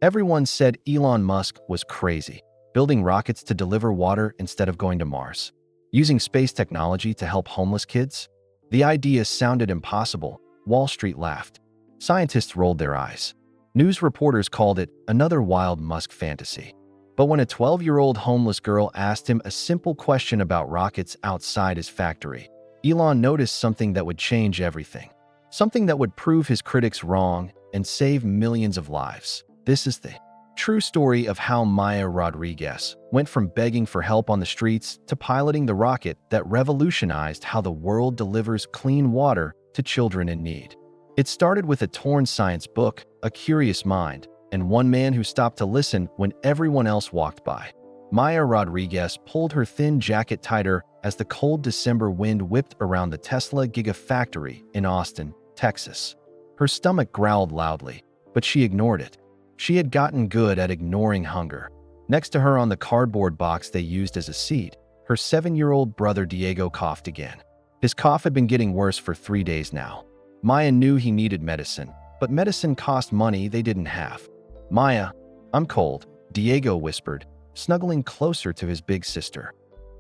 Everyone said Elon Musk was crazy, building rockets to deliver water instead of going to Mars. Using space technology to help homeless kids? The idea sounded impossible. Wall Street laughed. Scientists rolled their eyes. News reporters called it another wild Musk fantasy. But when a 12-year-old homeless girl asked him a simple question about rockets outside his factory, Elon noticed something that would change everything. Something that would prove his critics wrong and save millions of lives. This is the true story of how Maya Rodriguez went from begging for help on the streets to piloting the rocket that revolutionized how the world delivers clean water to children in need. It started with a torn science book, a curious mind, and one man who stopped to listen when everyone else walked by. Maya Rodriguez pulled her thin jacket tighter as the cold December wind whipped around the Tesla Gigafactory in Austin, Texas. Her stomach growled loudly, but she ignored it. She had gotten good at ignoring hunger. Next to her on the cardboard box they used as a seat, her 7-year-old brother Diego coughed again. His cough had been getting worse for 3 days now. Maya knew he needed medicine, but medicine cost money they didn't have. "Maya, I'm cold," Diego whispered, snuggling closer to his big sister.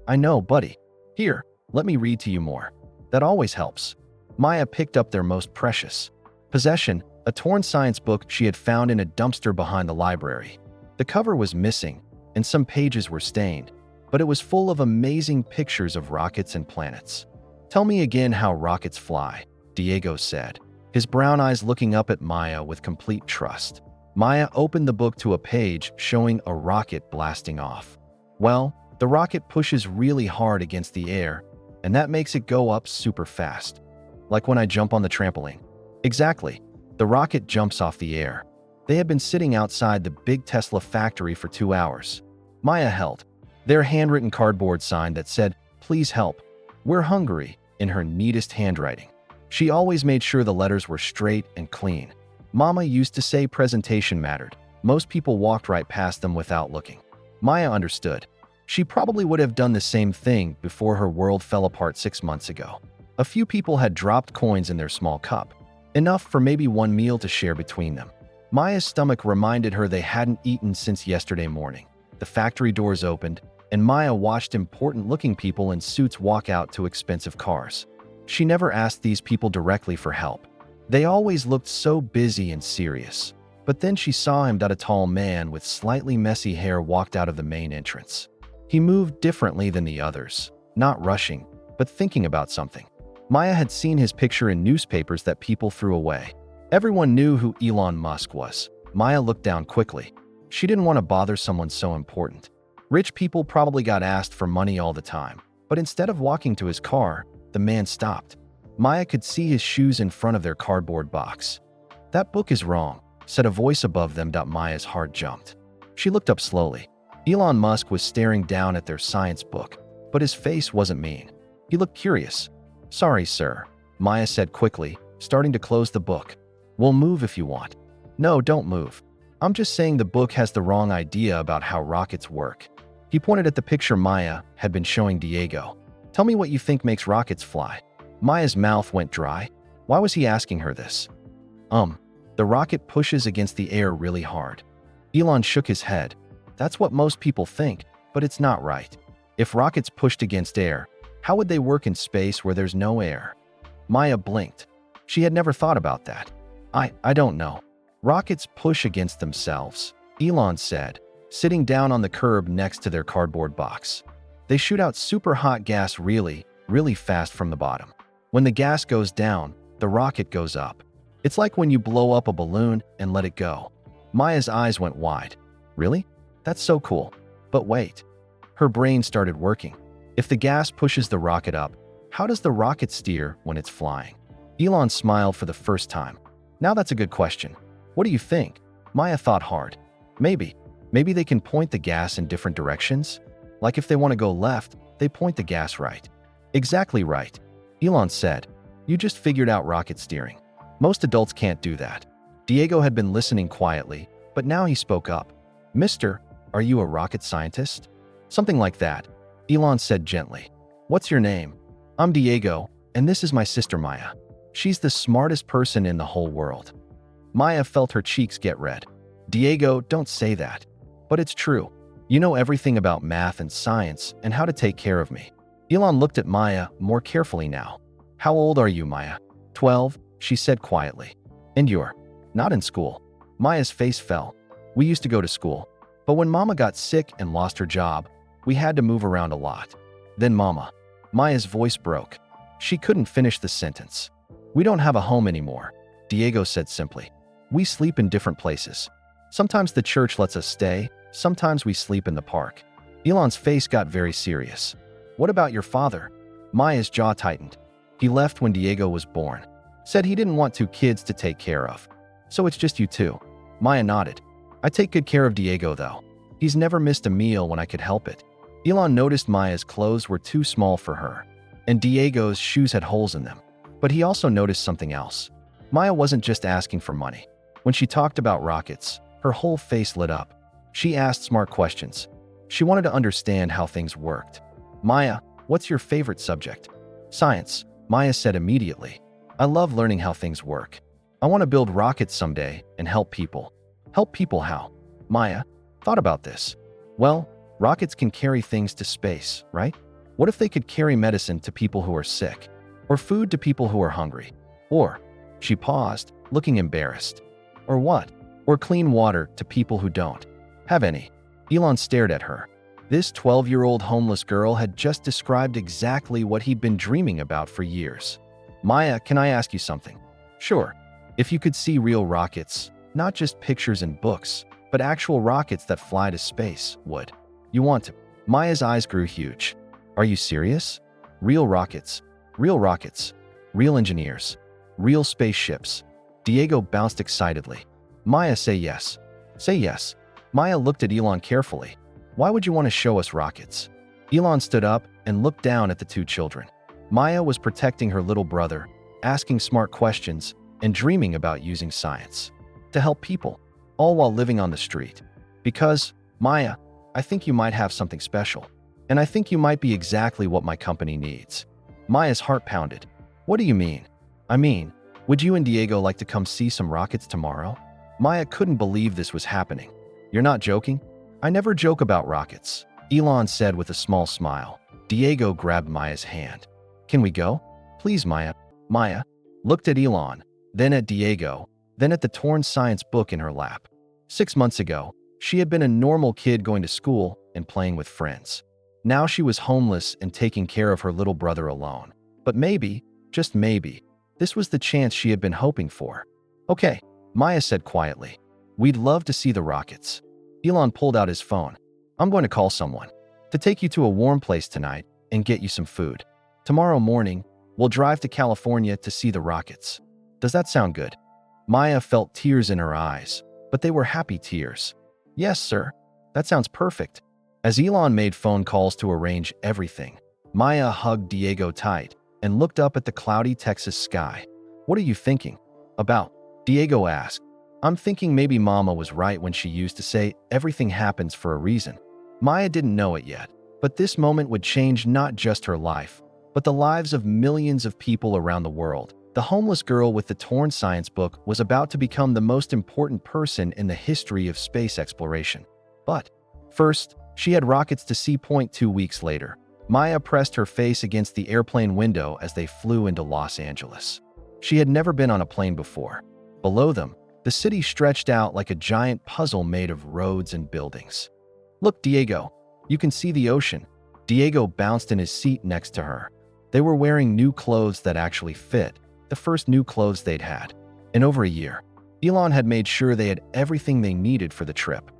"I know, buddy. Here, let me read to you more. That always helps." Maya picked up their most precious possession, a torn science book she had found in a dumpster behind the library. The cover was missing, and some pages were stained, but it was full of amazing pictures of rockets and planets. "Tell me again how rockets fly," Diego said, his brown eyes looking up at Maya with complete trust. Maya opened the book to a page showing a rocket blasting off. "Well, the rocket pushes really hard against the air, and that makes it go up super fast. Like when I jump on the trampoline." "Exactly. The rocket jumps off the air." They had been sitting outside the big Tesla factory for 2 hours. Maya held their handwritten cardboard sign that said, "Please help. We're hungry," in her neatest handwriting. She always made sure the letters were straight and clean. Mama used to say presentation mattered. Most people walked right past them without looking. Maya understood. She probably would have done the same thing before her world fell apart 6 months ago. A few people had dropped coins in their small cup, enough for maybe one meal to share between them. Maya's stomach reminded her they hadn't eaten since yesterday morning. The factory doors opened, and Maya watched important-looking people in suits walk out to expensive cars. She never asked these people directly for help. They always looked so busy and serious. But then she saw him. A tall man with slightly messy hair walked out of the main entrance. He moved differently than the others, not rushing, but thinking about something. Maya had seen his picture in newspapers that people threw away. Everyone knew who Elon Musk was. Maya looked down quickly. She didn't want to bother someone so important. Rich people probably got asked for money all the time, but instead of walking to his car, the man stopped. Maya could see his shoes in front of their cardboard box. "That book is wrong," said a voice above them. Maya's heart jumped. She looked up slowly. Elon Musk was staring down at their science book, but his face wasn't mean. He looked curious. "Sorry, sir," Maya said quickly, starting to close the book. "We'll move if you want." "No, don't move. I'm just saying the book has the wrong idea about how rockets work." He pointed at the picture Maya had been showing Diego. "Tell me what you think makes rockets fly." Maya's mouth went dry. Why was he asking her this? The rocket pushes against the air really hard." Elon shook his head. "That's what most people think, but it's not right. If rockets pushed against air, how would they work in space where there's no air?" Maya blinked. She had never thought about that. I don't know. Rockets push against themselves," Elon said, sitting down on the curb next to their cardboard box. "They shoot out super hot gas really, really fast from the bottom. When the gas goes down, the rocket goes up. It's like when you blow up a balloon and let it go." Maya's eyes went wide. "Really? That's so cool. But wait." Her brain started working. If the gas pushes the rocket up, how does the rocket steer when it's flying? Elon smiled for the first time. "Now that's a good question. What do you think?" Maya thought hard. Maybe they can point the gas in different directions? Like if they want to go left, they point the gas right. "Exactly right," Elon said. "You just figured out rocket steering. Most adults can't do that." Diego had been listening quietly, but now he spoke up. "Mister, are you a rocket scientist?" "Something like that," Elon said gently. "What's your name?" "I'm Diego, and this is my sister Maya. She's the smartest person in the whole world." Maya felt her cheeks get red. Diego, don't say that. But it's true. You know everything about math and science and how to take care of me. Elon looked at Maya more carefully now. How old are you, Maya? 12, she said quietly. And you're not in school. Maya's face fell. We used to go to school. But when Mama got sick and lost her job, we had to move around a lot. Then Mama. Maya's voice broke. She couldn't finish the sentence. We don't have a home anymore, Diego said simply. We sleep in different places. Sometimes the church lets us stay, sometimes we sleep in the park. Elon's face got very serious. What about your father? Maya's jaw tightened. He left when Diego was born. Said he didn't want 2 kids to take care of. So it's just you two. Maya nodded. I take good care of Diego though. He's never missed a meal when I could help it. Elon noticed Maya's clothes were too small for her, and Diego's shoes had holes in them. But he also noticed something else. Maya wasn't just asking for money. When she talked about rockets, her whole face lit up. She asked smart questions. She wanted to understand how things worked. Maya, what's your favorite subject? Science, Maya said immediately. I love learning how things work. I want to build rockets someday and help people. Help people how? Maya thought about this. Well, rockets can carry things to space, right? What if they could carry medicine to people who are sick? Or food to people who are hungry? Or, she paused, looking embarrassed. Or what? Or clean water to people who don't have any. Elon stared at her. This 12-year-old homeless girl had just described exactly what he'd been dreaming about for years. Maya, can I ask you something? Sure. If you could see real rockets, not just pictures in books, but actual rockets that fly to space, would you want to? Maya's eyes grew huge. Are you serious? Real rockets. Real rockets. Real engineers. Real spaceships. Diego bounced excitedly. Maya, say yes. Say yes. Maya looked at Elon carefully. Why would you want to show us rockets? Elon stood up and looked down at the 2 children. Maya was protecting her little brother, asking smart questions, and dreaming about using science to help people, all while living on the street. Because, Maya, I think you might have something special. And I think you might be exactly what my company needs. Maya's heart pounded. What do you mean? I mean, would you and Diego like to come see some rockets tomorrow? Maya couldn't believe this was happening. You're not joking? I never joke about rockets, Elon said with a small smile. Diego grabbed Maya's hand. Can we go? Please, Maya. Maya looked at Elon, then at Diego, then at the torn science book in her lap. 6 months ago, she had been a normal kid going to school and playing with friends. Now she was homeless and taking care of her little brother alone. But maybe, just maybe, this was the chance she had been hoping for. Okay, Maya said quietly. We'd love to see the rockets. Elon pulled out his phone. I'm going to call someone to take you to a warm place tonight and get you some food. Tomorrow morning, we'll drive to California to see the rockets. Does that sound good? Maya felt tears in her eyes, but they were happy tears. Yes, sir. That sounds perfect. As Elon made phone calls to arrange everything, Maya hugged Diego tight and looked up at the cloudy Texas sky. What are you thinking about? Diego asked. I'm thinking maybe Mama was right when she used to say everything happens for a reason. Maya didn't know it yet, but this moment would change not just her life, but the lives of millions of people around the world. The homeless girl with the torn science book was about to become the most important person in the history of space exploration. But first, she had rockets to see. 2 weeks later, Maya pressed her face against the airplane window as they flew into Los Angeles. She had never been on a plane before. Below them, the city stretched out like a giant puzzle made of roads and buildings. Look, Diego, you can see the ocean. Diego bounced in his seat next to her. They were wearing new clothes that actually fit, the first new clothes they'd had in over a year. Elon had made sure they had everything they needed for the trip.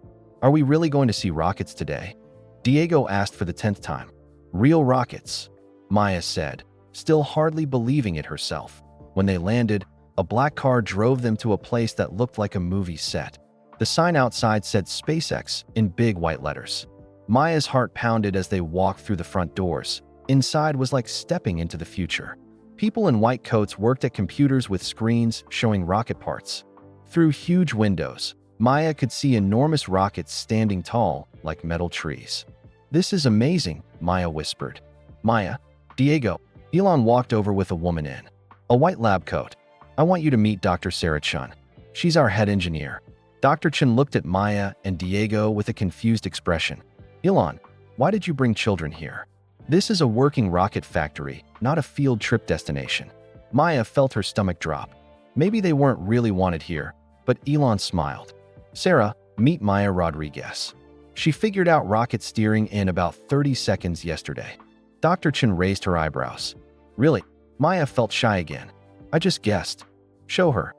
Are we really going to see rockets today? Diego asked for the 10th time. Real rockets, Maya said, still hardly believing it herself. When they landed, a black car drove them to a place that looked like a movie set. The sign outside said SpaceX in big white letters. Maya's heart pounded as they walked through the front doors. Inside was like stepping into the future. People in white coats worked at computers with screens showing rocket parts. Through huge windows, Maya could see enormous rockets standing tall like metal trees. This is amazing, Maya whispered. Maya, Diego. Elon walked over with a woman in a white lab coat. I want you to meet Dr. Sarah Chun. She's our head engineer. Dr. Chen looked at Maya and Diego with a confused expression. Elon, why did you bring children here? This is a working rocket factory, not a field trip destination. Maya felt her stomach drop. Maybe they weren't really wanted here, but Elon smiled. Sarah, meet Maya Rodriguez. She figured out rocket steering in about 30 seconds yesterday. Dr. Chen raised her eyebrows. Really? Maya felt shy again. I just guessed. Show her.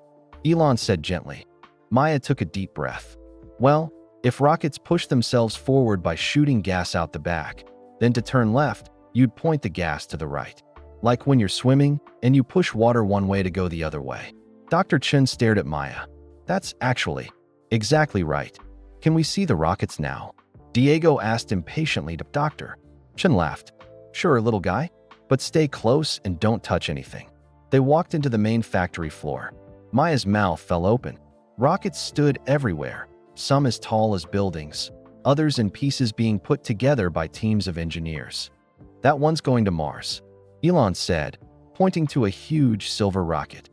Elon said gently. Maya took a deep breath. Well, if rockets push themselves forward by shooting gas out the back, then to turn left, you'd point the gas to the right. Like when you're swimming and you push water one way to go the other way. Dr. Chen stared at Maya. That's actually exactly right. Can we see the rockets now? Diego asked impatiently. Dr. Chen laughed. Sure, little guy, but stay close and don't touch anything. They walked into the main factory floor. Maya's mouth fell open. Rockets stood everywhere, some as tall as buildings, others in pieces being put together by teams of engineers. That one's going to Mars, Elon said, pointing to a huge silver rocket.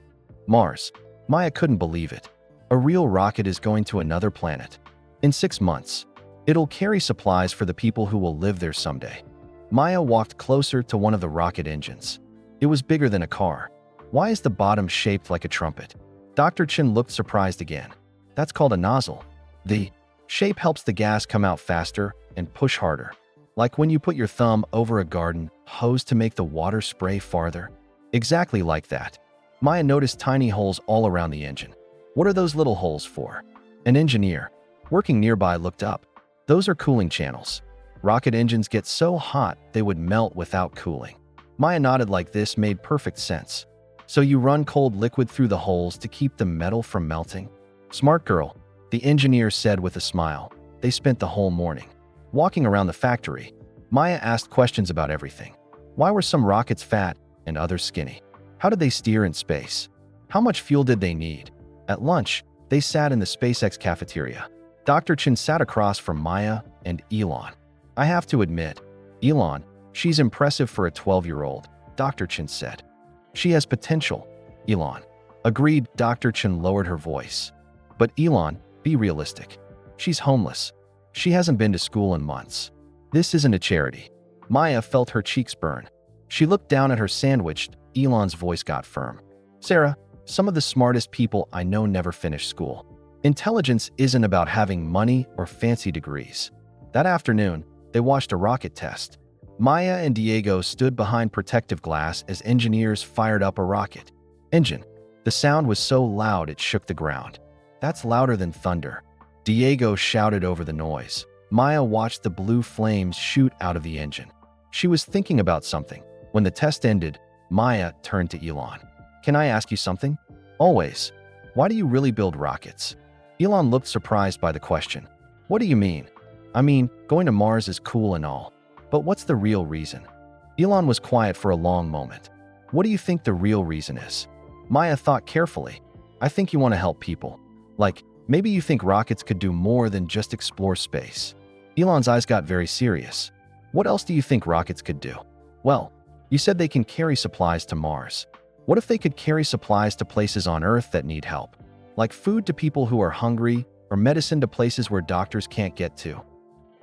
Mars. Maya couldn't believe it. A real rocket is going to another planet. In 6 months, it'll carry supplies for the people who will live there someday. Maya walked closer to one of the rocket engines. It was bigger than a car. Why is the bottom shaped like a trumpet? Dr. Chen looked surprised again. That's called a nozzle. The shape helps the gas come out faster and push harder. Like when you put your thumb over a garden hose to make the water spray farther. Exactly like that. Maya noticed tiny holes all around the engine. What are those little holes for? An engineer working nearby looked up. Those are cooling channels. Rocket engines get so hot they would melt without cooling. Maya nodded like this made perfect sense. So you run cold liquid through the holes to keep the metal from melting? Smart girl, the engineer said with a smile. They spent the whole morning walking around the factory. Maya asked questions about everything. Why were some rockets fat and others skinny? How did they steer in space? How much fuel did they need? At lunch, they sat in the SpaceX cafeteria. Dr. Chen sat across from Maya and Elon. I have to admit, Elon, she's impressive for a 12-year-old, Dr. Chen said. She has potential, Elon. Agreed. Dr. Chen lowered her voice. But Elon, be realistic. She's homeless. She hasn't been to school in months. This isn't a charity. Maya felt her cheeks burn. She looked down at her sandwich. Elon's voice got firm. Sarah, some of the smartest people I know never finish school. Intelligence isn't about having money or fancy degrees. That afternoon, they watched a rocket test. Maya and Diego stood behind protective glass as engineers fired up a rocket engine. The sound was so loud it shook the ground. That's louder than thunder. Diego shouted over the noise. Maya watched the blue flames shoot out of the engine. She was thinking about something. When the test ended, Maya turned to Elon. Can I ask you something? Always. Why do you really build rockets? Elon looked surprised by the question. What do you mean? I mean, going to Mars is cool and all. But what's the real reason? Elon was quiet for a long moment. What do you think the real reason is? Maya thought carefully. I think you want to help people. Like, maybe you think rockets could do more than just explore space. Elon's eyes got very serious. What else do you think rockets could do? Well, you said they can carry supplies to Mars. What if they could carry supplies to places on Earth that need help? Like food to people who are hungry or medicine to places where doctors can't get to.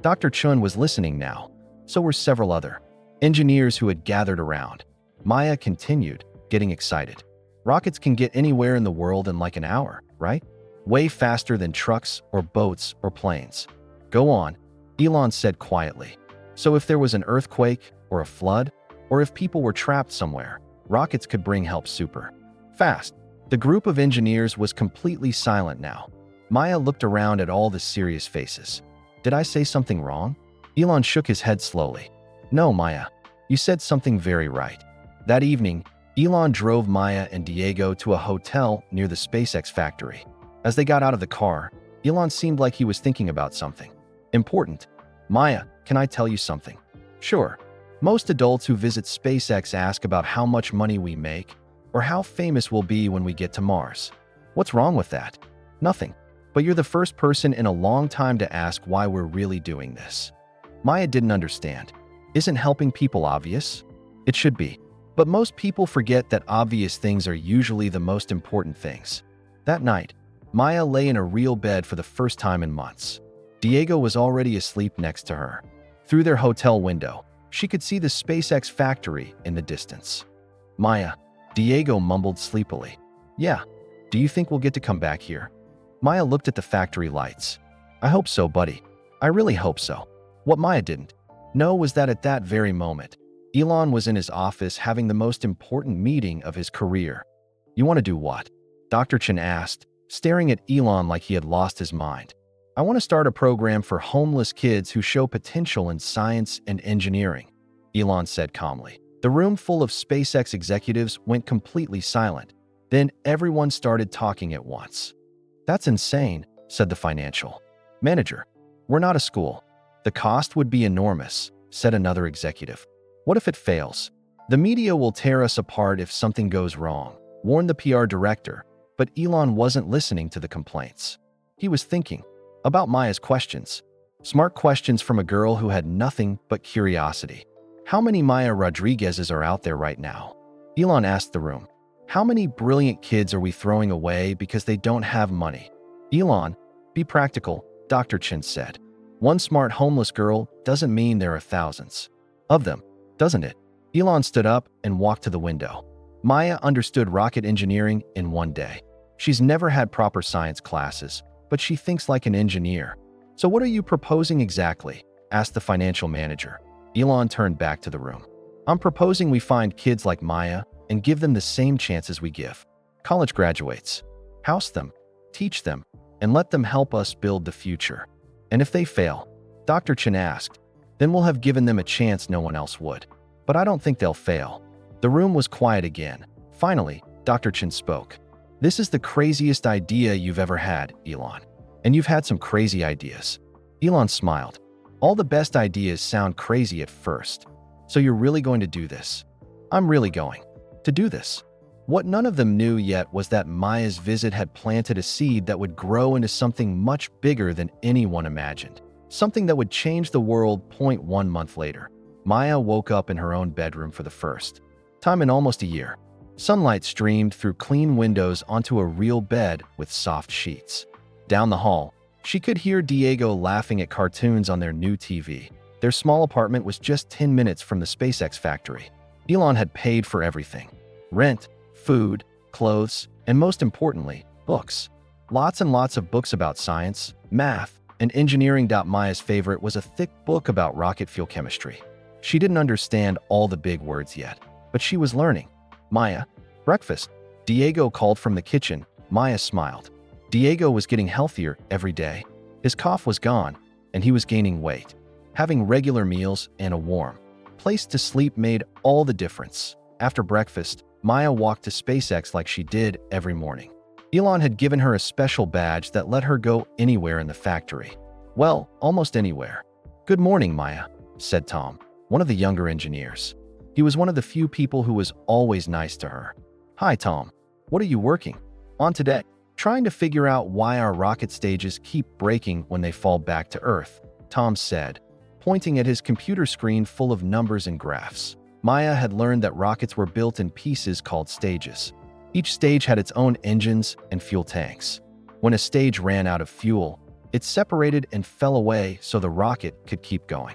Dr. Chun was listening now. So were several other engineers who had gathered around. Maya continued, getting excited. Rockets can get anywhere in the world in like an hour, right? Way faster than trucks or boats or planes. Go on, Elon said quietly. So if there was an earthquake or a flood, or if people were trapped somewhere, rockets could bring help super fast. The group of engineers was completely silent now. Maya looked around at all the serious faces. Did I say something wrong? Elon shook his head slowly. No, Maya. You said something very right. That evening, Elon drove Maya and Diego to a hotel near the SpaceX factory. As they got out of the car, Elon seemed like he was thinking about something important. Maya, can I tell you something? Sure. Most adults who visit SpaceX ask about how much money we make or how famous we'll be when we get to Mars. What's wrong with that? Nothing. But you're the first person in a long time to ask why we're really doing this. Maya didn't understand. Isn't helping people obvious? It should be. But most people forget that obvious things are usually the most important things. That night, Maya lay in a real bed for the first time in months. Diego was already asleep next to her. Through their hotel window, she could see the SpaceX factory in the distance. Maya, Diego mumbled sleepily. Yeah, do you think we'll get to come back here? Maya looked at the factory lights. I hope so, buddy. I really hope so. What Maya didn't know was that at that very moment, Elon was in his office having the most important meeting of his career. You want to do what? Dr. Chen asked, staring at Elon like he had lost his mind. I want to start a program for homeless kids who show potential in science and engineering, Elon said calmly. The room full of SpaceX executives went completely silent. Then everyone started talking at once. That's insane, said the financial manager. We're not a school. The cost would be enormous, said another executive. What if it fails? The media will tear us apart if something goes wrong, warned the PR director, but Elon wasn't listening to the complaints. He was thinking about Maya's questions. Smart questions from a girl who had nothing but curiosity. How many Maya Rodriguezes are out there right now? Elon asked the room. How many brilliant kids are we throwing away because they don't have money? Elon, be practical, Dr. Chen said. One smart homeless girl doesn't mean there are thousands of them, doesn't it? Elon stood up and walked to the window. Maya understood rocket engineering in one day. She's never had proper science classes, but she thinks like an engineer. So what are you proposing exactly? Asked the financial manager. Elon turned back to the room. I'm proposing we find kids like Maya and give them the same chances we give college graduates. House them, teach them, and let them help us build the future. And if they fail, Dr. Chen asked, then we'll have given them a chance no one else would. But I don't think they'll fail. The room was quiet again. Finally, Dr. Chen spoke. This is the craziest idea you've ever had, Elon. And you've had some crazy ideas. Elon smiled. All the best ideas sound crazy at first. So you're really going to do this? I'm really going to do this. What none of them knew yet was that Maya's visit had planted a seed that would grow into something much bigger than anyone imagined. Something that would change the world. 1 month later, Maya woke up in her own bedroom for the first time in almost a year. Sunlight streamed through clean windows onto a real bed with soft sheets. Down the hall, she could hear Diego laughing at cartoons on their new TV. Their small apartment was just 10 minutes from the SpaceX factory. Elon had paid for everything: rent, food, clothes, and most importantly, books. Lots and lots of books about science, math, and engineering. Maya's favorite was a thick book about rocket fuel chemistry. She didn't understand all the big words yet, but she was learning. Maya, breakfast. Diego called from the kitchen. Maya smiled. Diego was getting healthier every day. His cough was gone, and he was gaining weight. Having regular meals and a warm place to sleep made all the difference. After breakfast, Maya walked to SpaceX like she did every morning. Elon had given her a special badge that let her go anywhere in the factory. Well, almost anywhere. Good morning, Maya, said Tom, one of the younger engineers. He was one of the few people who was always nice to her. Hi, Tom. What are you working on today? Trying to figure out why our rocket stages keep breaking when they fall back to Earth, Tom said, pointing at his computer screen full of numbers and graphs. Maya had learned that rockets were built in pieces called stages. Each stage had its own engines and fuel tanks. When a stage ran out of fuel, it separated and fell away so the rocket could keep going.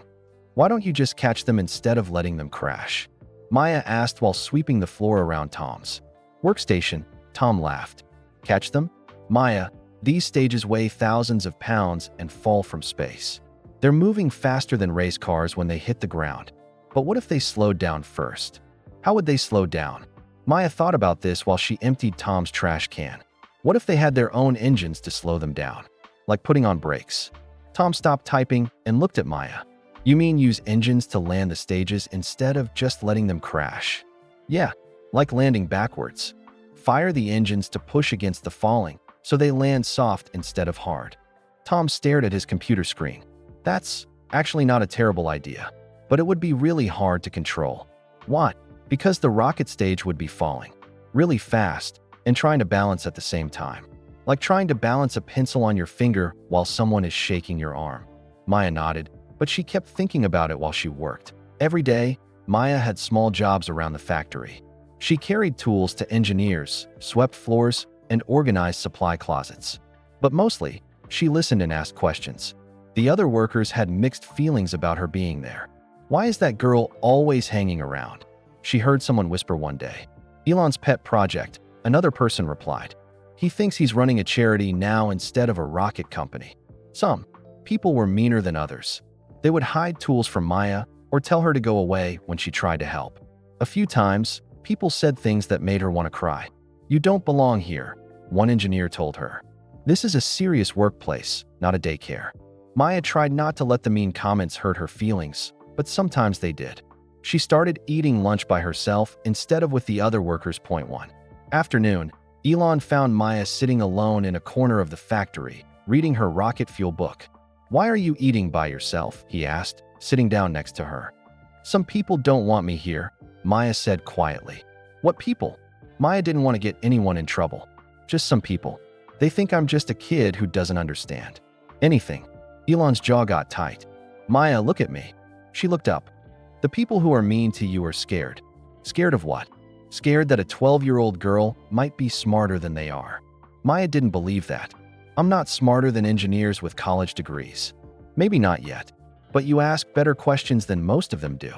Why don't you just catch them instead of letting them crash? Maya asked while sweeping the floor around Tom's workstation. Tom laughed. Catch them? Maya, these stages weigh thousands of pounds and fall from space. They're moving faster than race cars when they hit the ground. But what if they slowed down first? How would they slow down? Maya thought about this while she emptied Tom's trash can. What if they had their own engines to slow them down? Like putting on brakes. Tom stopped typing and looked at Maya. You mean use engines to land the stages instead of just letting them crash? Yeah, like landing backwards. Fire the engines to push against the falling, so they land soft instead of hard. Tom stared at his computer screen. That's actually not a terrible idea, but it would be really hard to control. Why? Because the rocket stage would be falling really fast and trying to balance at the same time. Like trying to balance a pencil on your finger while someone is shaking your arm. Maya nodded, but she kept thinking about it while she worked. Every day, Maya had small jobs around the factory. She carried tools to engineers, swept floors, and organized supply closets. But mostly, she listened and asked questions. The other workers had mixed feelings about her being there. Why is that girl always hanging around? She heard someone whisper one day. Elon's pet project, another person replied. He thinks he's running a charity now instead of a rocket company. Some people were meaner than others. They would hide tools from Maya or tell her to go away when she tried to help. A few times, people said things that made her want to cry. "You don't belong here," one engineer told her. "This is a serious workplace, not a daycare." Maya tried not to let the mean comments hurt her feelings, but sometimes they did. She started eating lunch by herself instead of with the other workers. Point 1. Afternoon, Elon found Maya sitting alone in a corner of the factory, reading her rocket fuel book. "Why are you eating by yourself?" he asked, sitting down next to her. "Some people don't want me here," Maya said quietly. "What people?" Maya didn't want to get anyone in trouble. "Just some people. They think I'm just a kid who doesn't understand anything." Elon's jaw got tight. "Maya, look at me." She looked up. "The people who are mean to you are scared." "Scared of what?" "Scared that a 12-year-old girl might be smarter than they are." Maya didn't believe that. "I'm not smarter than engineers with college degrees." "Maybe not yet. But you ask better questions than most of them do."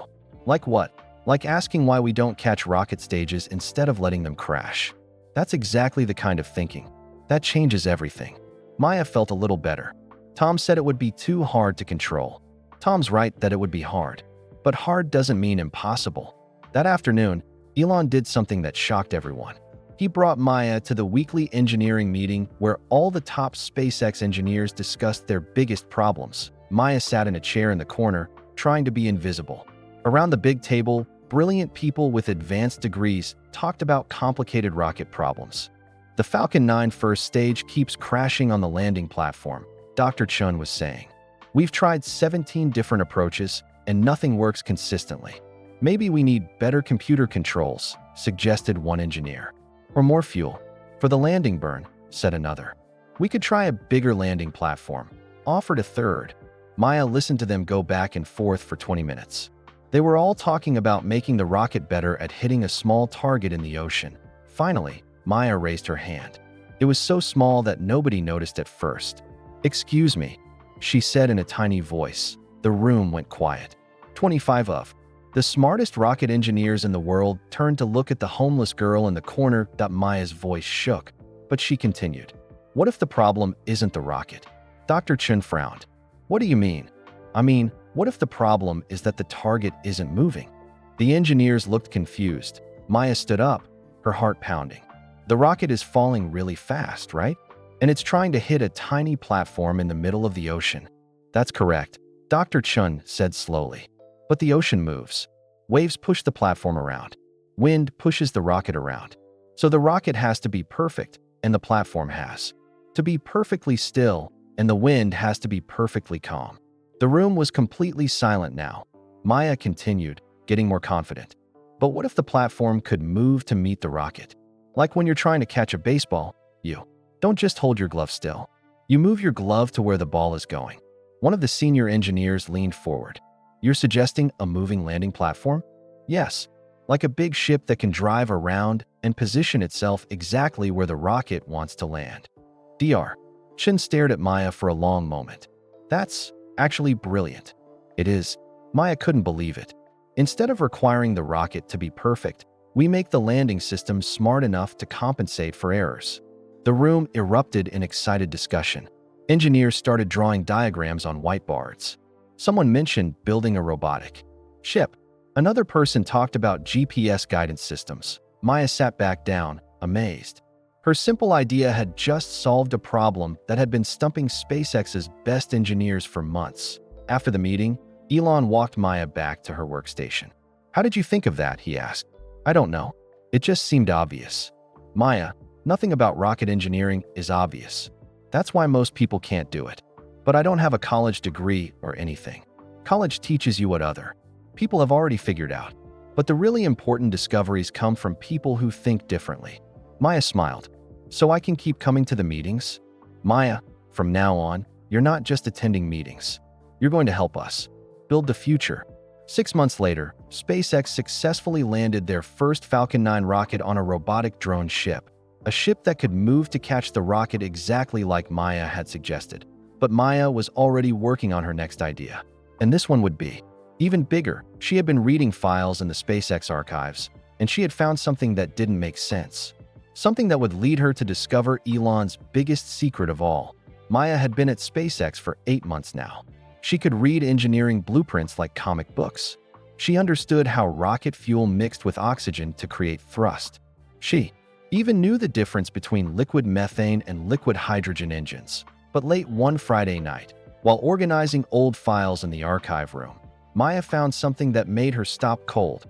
"Like what?" "Like asking why we don't catch rocket stages instead of letting them crash." That's exactly the kind of thinking. That changes everything. Maya felt a little better. Tom said it would be too hard to control. Tom's right that it would be hard. But hard doesn't mean impossible. That afternoon, Elon did something that shocked everyone. He brought Maya to the weekly engineering meeting where all the top SpaceX engineers discussed their biggest problems. Maya sat in a chair in the corner, trying to be invisible. Around the big table, brilliant people with advanced degrees talked about complicated rocket problems. "The Falcon 9 first stage keeps crashing on the landing platform," Dr. Chun was saying. "We've tried 17 different approaches, and nothing works consistently. Maybe we need better computer controls," suggested one engineer. "Or more fuel for the landing burn," said another. "We could try a bigger landing platform," offered a third. Maya listened to them go back and forth for 20 minutes. They were all talking about making the rocket better at hitting a small target in the ocean. Finally, Maya raised her hand. It was so small that nobody noticed at first. "Excuse me," she said in a tiny voice. The room went quiet. 25 of the smartest rocket engineers in the world turned to look at the homeless girl in the corner. Maya's voice shook, but she continued. "What if the problem isn't the rocket?" Dr. Chun frowned. "What do you mean?" "I mean, what if the problem is that the target isn't moving?" The engineers looked confused. Maya stood up, her heart pounding. "The rocket is falling really fast, right? And it's trying to hit a tiny platform in the middle of the ocean." "That's correct," Dr. Chun said slowly. "But the ocean moves. Waves push the platform around. Wind pushes the rocket around. So the rocket has to be perfect, and the platform has to be perfectly still, and the wind has to be perfectly calm." The room was completely silent now. Maya continued, getting more confident. "But what if the platform could move to meet the rocket? Like when you're trying to catch a baseball, you don't just hold your glove still. You move your glove to where the ball is going." One of the senior engineers leaned forward. "You're suggesting a moving landing platform?" "Yes, like a big ship that can drive around and position itself exactly where the rocket wants to land." Dr. Chin stared at Maya for a long moment. "That's actually brilliant." "It is." Maya couldn't believe it. "Instead of requiring the rocket to be perfect, we make the landing system smart enough to compensate for errors." The room erupted in excited discussion. Engineers started drawing diagrams on whiteboards. Someone mentioned building a robotic ship. Another person talked about GPS guidance systems. Maya sat back down, amazed. Her simple idea had just solved a problem that had been stumping SpaceX's best engineers for months. After the meeting, Elon walked Maya back to her workstation. "How did you think of that?" he asked. "I don't know. It just seemed obvious." "Maya, nothing about rocket engineering is obvious. That's why most people can't do it. But I don't have a college degree or anything. College teaches you what other people have already figured out. But the really important discoveries come from people who think differently." Maya smiled. "So I can keep coming to the meetings?" "Maya, from now on, you're not just attending meetings. You're going to help us build the future." 6 months later, SpaceX successfully landed their first Falcon 9 rocket on a robotic drone ship. a ship that could move to catch the rocket exactly like Maya had suggested. But Maya was already working on her next idea. And this one would be even bigger. She had been reading files in the SpaceX archives, and she had found something that didn't make sense. Something that would lead her to discover Elon's biggest secret of all. Maya had been at SpaceX for 8 months now. She could read engineering blueprints like comic books. She understood how rocket fuel mixed with oxygen to create thrust. She even knew the difference between liquid methane and liquid hydrogen engines. But late one Friday night, while organizing old files in the archive room, Maya found something that made her stop cold.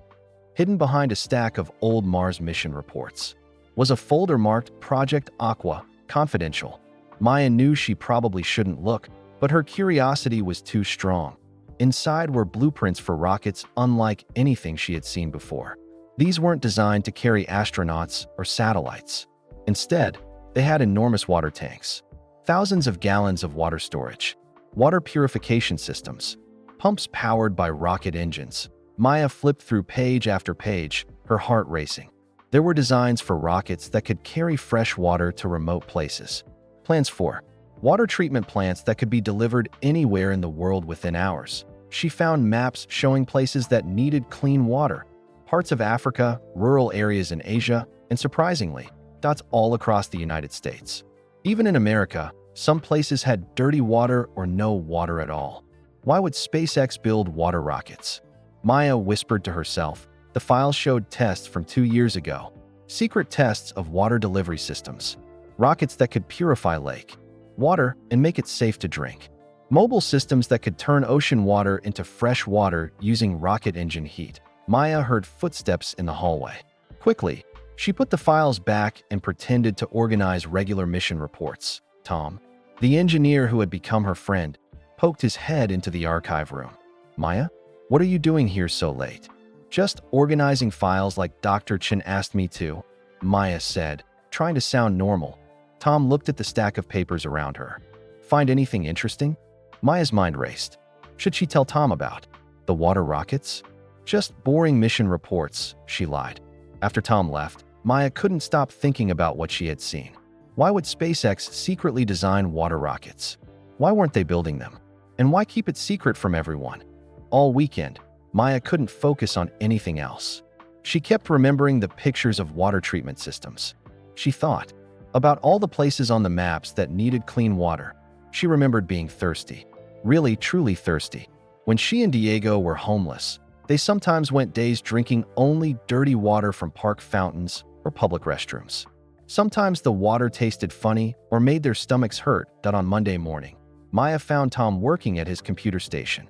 Hidden behind a stack of old Mars mission reports was a folder marked Project Aqua, Confidential. Maya knew she probably shouldn't look, but her curiosity was too strong. Inside were blueprints for rockets unlike anything she had seen before. These weren't designed to carry astronauts or satellites. Instead, they had enormous water tanks, thousands of gallons of water storage, water purification systems, pumps powered by rocket engines. Maya flipped through page after page, her heart racing. There were designs for rockets that could carry fresh water to remote places. Plans for water treatment plants that could be delivered anywhere in the world within hours. She found maps showing places that needed clean water, parts of Africa, rural areas in Asia, and surprisingly, dots all across the United States. Even in America, some places had dirty water or no water at all. Why would SpaceX build water rockets? Maya whispered to herself. The files showed tests from 2 years ago. Secret tests of water delivery systems. Rockets that could purify lake water and make it safe to drink. Mobile systems that could turn ocean water into fresh water using rocket engine heat. Maya heard footsteps in the hallway. Quickly, she put the files back and pretended to organize regular mission reports. Tom, the engineer who had become her friend, poked his head into the archive room. Maya, what are you doing here so late? Just organizing files like Dr. Chen asked me to, Maya said, trying to sound normal. Tom looked at the stack of papers around her. Find anything interesting? Maya's mind raced. Should she tell Tom about the water rockets? Just boring mission reports, she lied. After Tom left, Maya couldn't stop thinking about what she had seen. Why would SpaceX secretly design water rockets? Why weren't they building them? And why keep it secret from everyone? All weekend, Maya couldn't focus on anything else. She kept remembering the pictures of water treatment systems. She thought about all the places on the maps that needed clean water. She remembered being thirsty, really truly thirsty. When she and Diego were homeless, they sometimes went days drinking only dirty water from park fountains or public restrooms. Sometimes the water tasted funny or made their stomachs hurt. That on Monday morning, Maya found Tom working at his computer station.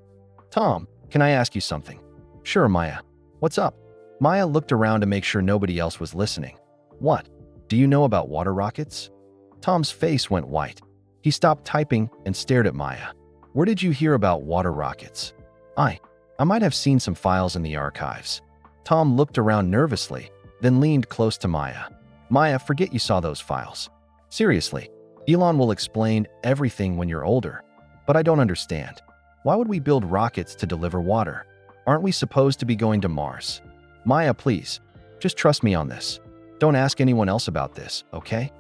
Tom, can I ask you something? Sure, Maya. What's up? Maya looked around to make sure nobody else was listening. What? Do you know about water rockets? Tom's face went white. He stopped typing and stared at Maya. Where did you hear about water rockets? I might have seen some files in the archives. Tom looked around nervously, then leaned close to Maya. Maya, forget you saw those files. Seriously, Elon will explain everything when you're older. But I don't understand. Why would we build rockets to deliver water? Aren't we supposed to be going to Mars? Maya, please, just trust me on this. Don't ask anyone else about this, okay?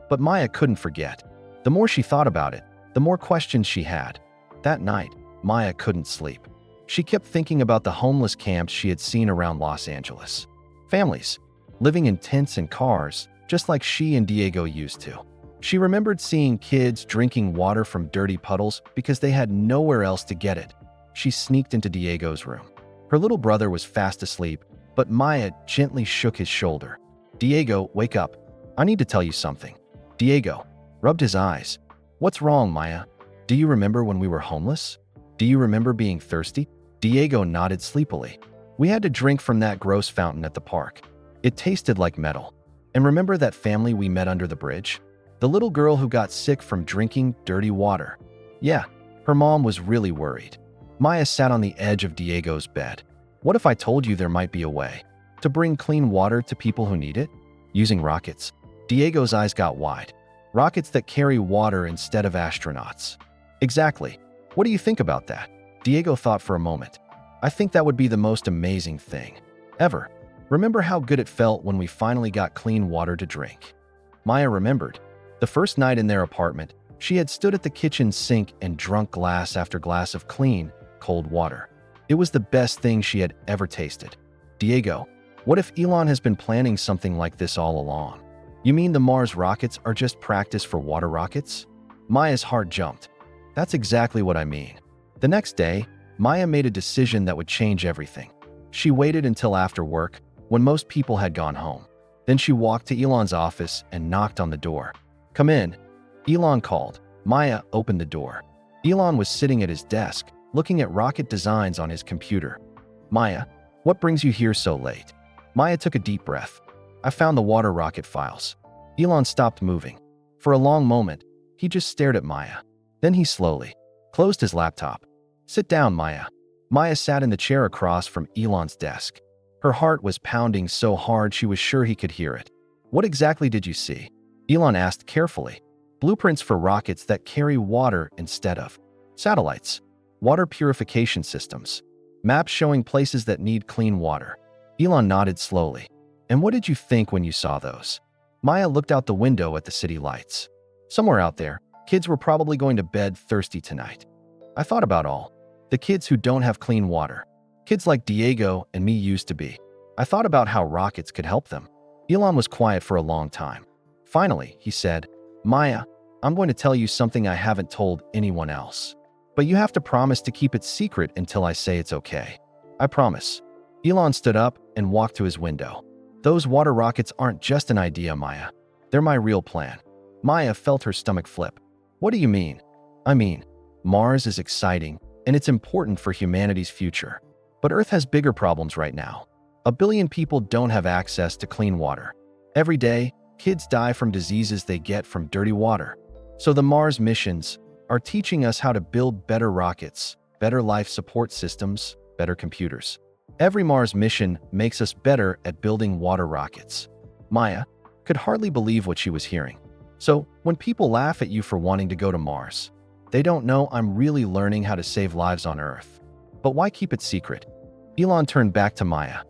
But Maya couldn't forget. The more she thought about it, the more questions she had. That night, Maya couldn't sleep. She kept thinking about the homeless camps she had seen around Los Angeles. Families, living in tents and cars, just like she and Diego used to. She remembered seeing kids drinking water from dirty puddles because they had nowhere else to get it. She sneaked into Diego's room. Her little brother was fast asleep, but Maya gently shook his shoulder. Diego, wake up. I need to tell you something. Diego rubbed his eyes. What's wrong, Maya? Do you remember when we were homeless? Do you remember being thirsty? Diego nodded sleepily. We had to drink from that gross fountain at the park. It tasted like metal. And remember that family we met under the bridge? The little girl who got sick from drinking dirty water. Yeah, her mom was really worried. Maya sat on the edge of Diego's bed. What if I told you there might be a way to bring clean water to people who need it? Using rockets. Diego's eyes got wide. Rockets that carry water instead of astronauts. Exactly. What do you think about that? Diego thought for a moment. I think that would be the most amazing thing ever. Remember how good it felt when we finally got clean water to drink? Maya remembered. The first night in their apartment, she had stood at the kitchen sink and drunk glass after glass of clean, cold water. It was the best thing she had ever tasted. Diego, what if Elon has been planning something like this all along? You mean the Mars rockets are just practice for water rockets? Maya's heart jumped. That's exactly what I mean. The next day, Maya made a decision that would change everything. She waited until after work, when most people had gone home. Then she walked to Elon's office and knocked on the door. "Come in," Elon called. Maya opened the door. Elon was sitting at his desk, looking at rocket designs on his computer. "Maya, what brings you here so late?" Maya took a deep breath. "I found the water rocket files." Elon stopped moving. For a long moment, he just stared at Maya. Then he slowly closed his laptop. "Sit down, Maya." Maya sat in the chair across from Elon's desk. Her heart was pounding so hard she was sure he could hear it. "What exactly did you see?" Elon asked carefully. "Blueprints for rockets that carry water instead of satellites. Water purification systems. Maps showing places that need clean water." Elon nodded slowly. "And what did you think when you saw those?" Maya looked out the window at the city lights. "Somewhere out there, kids were probably going to bed thirsty tonight. I thought about all the kids who don't have clean water. Kids like Diego and me used to be. I thought about how rockets could help them." Elon was quiet for a long time. Finally, he said, "Maya, I'm going to tell you something I haven't told anyone else. But you have to promise to keep it secret until I say it's okay." "I promise." Elon stood up and walked to his window. "Those water rockets aren't just an idea, Maya. They're my real plan." Maya felt her stomach flip. "What do you mean?" "I mean, Mars is exciting, and it's important for humanity's future. But Earth has bigger problems right now. 1 billion people don't have access to clean water. Every day, kids die from diseases they get from dirty water. So the Mars missions are teaching us how to build better rockets, better life support systems, better computers. Every Mars mission makes us better at building water rockets." Maya could hardly believe what she was hearing. "So, when people laugh at you for wanting to go to Mars, they don't know I'm really learning how to save lives on Earth. But why keep it secret?" Elon turned back to Maya.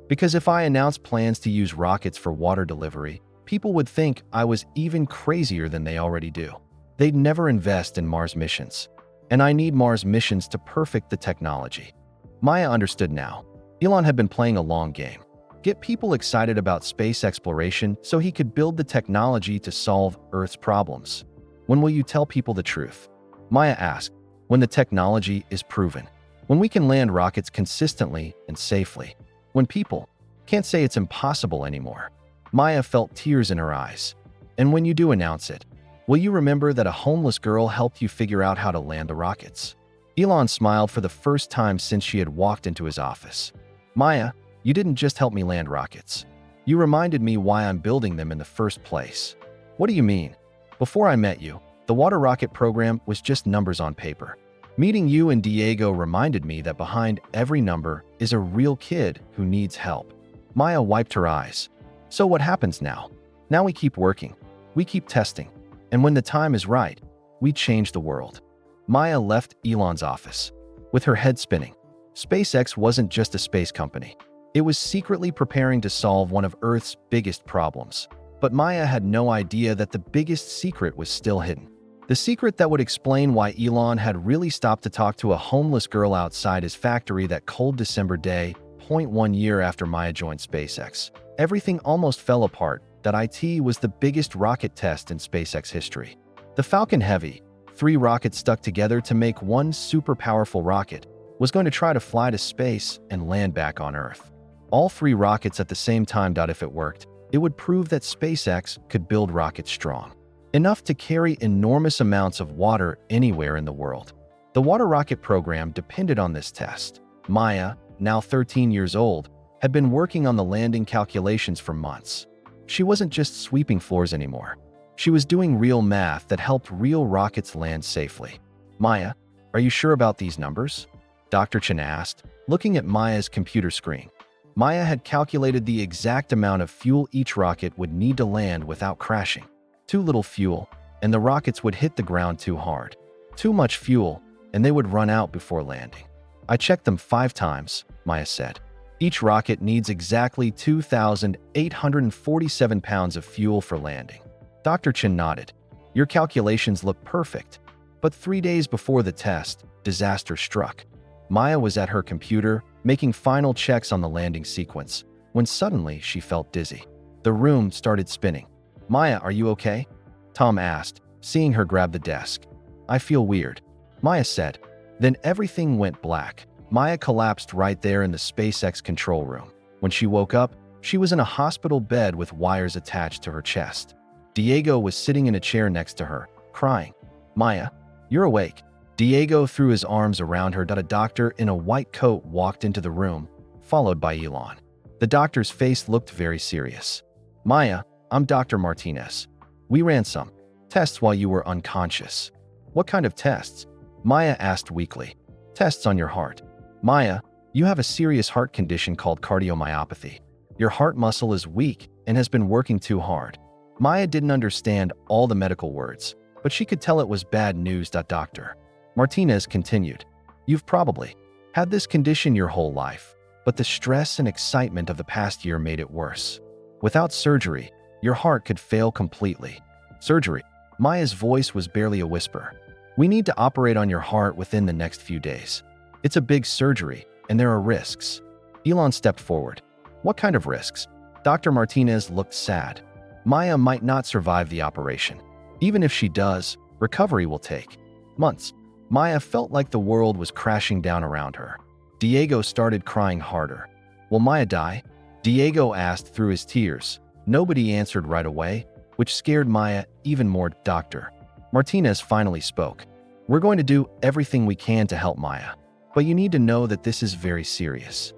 "Because if I announce plans to use rockets for water delivery, people would think I was even crazier than they already do. They'd never invest in Mars missions. And I need Mars missions to perfect the technology." Maya understood now. Elon had been playing a long game. Get people excited about space exploration so he could build the technology to solve Earth's problems. "When will you tell people the truth?" Maya asked. "When the technology is proven. When we can land rockets consistently and safely. When people can't say it's impossible anymore." Maya felt tears in her eyes. "And when you do announce it, will you remember that a homeless girl helped you figure out how to land the rockets?" Elon smiled for the first time since she had walked into his office. "Maya, you didn't just help me land rockets. You reminded me why I'm building them in the first place." "What do you mean?" "Before I met you, the water rocket program was just numbers on paper. Meeting you and Diego reminded me that behind every number is a real kid who needs help." Maya wiped her eyes. "So what happens now?" "Now we keep working. We keep testing. And when the time is right, we change the world." Maya left Elon's office with her head spinning. SpaceX wasn't just a space company. It was secretly preparing to solve one of Earth's biggest problems. But Maya had no idea that the biggest secret was still hidden. The secret that would explain why Elon had really stopped to talk to a homeless girl outside his factory that cold December day, 1 year after Maya joined SpaceX. Everything almost fell apart that IT was the biggest rocket test in SpaceX history. The Falcon Heavy, 3 rockets stuck together to make one super powerful rocket, was going to try to fly to space and land back on Earth. All 3 rockets at the same time. If it worked, it would prove that SpaceX could build rockets strong enough to carry enormous amounts of water anywhere in the world. The water rocket program depended on this test. Maya, now 13 years old, had been working on the landing calculations for months. She wasn't just sweeping floors anymore. She was doing real math that helped real rockets land safely. "Maya, are you sure about these numbers?" Dr. Chen asked, looking at Maya's computer screen. Maya had calculated the exact amount of fuel each rocket would need to land without crashing. Too little fuel, and the rockets would hit the ground too hard. Too much fuel, and they would run out before landing. "I checked them 5 times, Maya said. "Each rocket needs exactly 2,847 pounds of fuel for landing. Dr. Chen nodded. Your calculations look perfect. But 3 days before the test, disaster struck. Maya was at her computer, making final checks on the landing sequence, when suddenly she felt dizzy. The room started spinning. Maya, are you okay? Tom asked, seeing her grab the desk. I feel weird, Maya said. Then everything went black. Maya collapsed right there in the SpaceX control room. When she woke up, she was in a hospital bed with wires attached to her chest. Diego was sitting in a chair next to her, crying. Maya, you're awake. Diego threw his arms around her. A doctor in a white coat walked into the room, followed by Elon. The doctor's face looked very serious. Maya, I'm Dr. Martinez. We ran some tests while you were unconscious. What kind of tests? Maya asked weakly. Tests on your heart. Maya, you have a serious heart condition called cardiomyopathy. Your heart muscle is weak and has been working too hard. Maya didn't understand all the medical words, but she could tell it was bad news. Dr. Martinez continued. You've probably had this condition your whole life, but the stress and excitement of the past year made it worse. Without surgery, your heart could fail completely. Surgery? Maya's voice was barely a whisper. We need to operate on your heart within the next few days. It's a big surgery, and there are risks. Elon stepped forward. What kind of risks? Dr. Martinez looked sad. Maya might not survive the operation. Even if she does, recovery will take months. Maya felt like the world was crashing down around her. Diego started crying harder. Will Maya die? Diego asked through his tears. Nobody answered right away, which scared Maya even more. Dr. Martinez finally spoke. We're going to do everything we can to help Maya, but you need to know that this is very serious.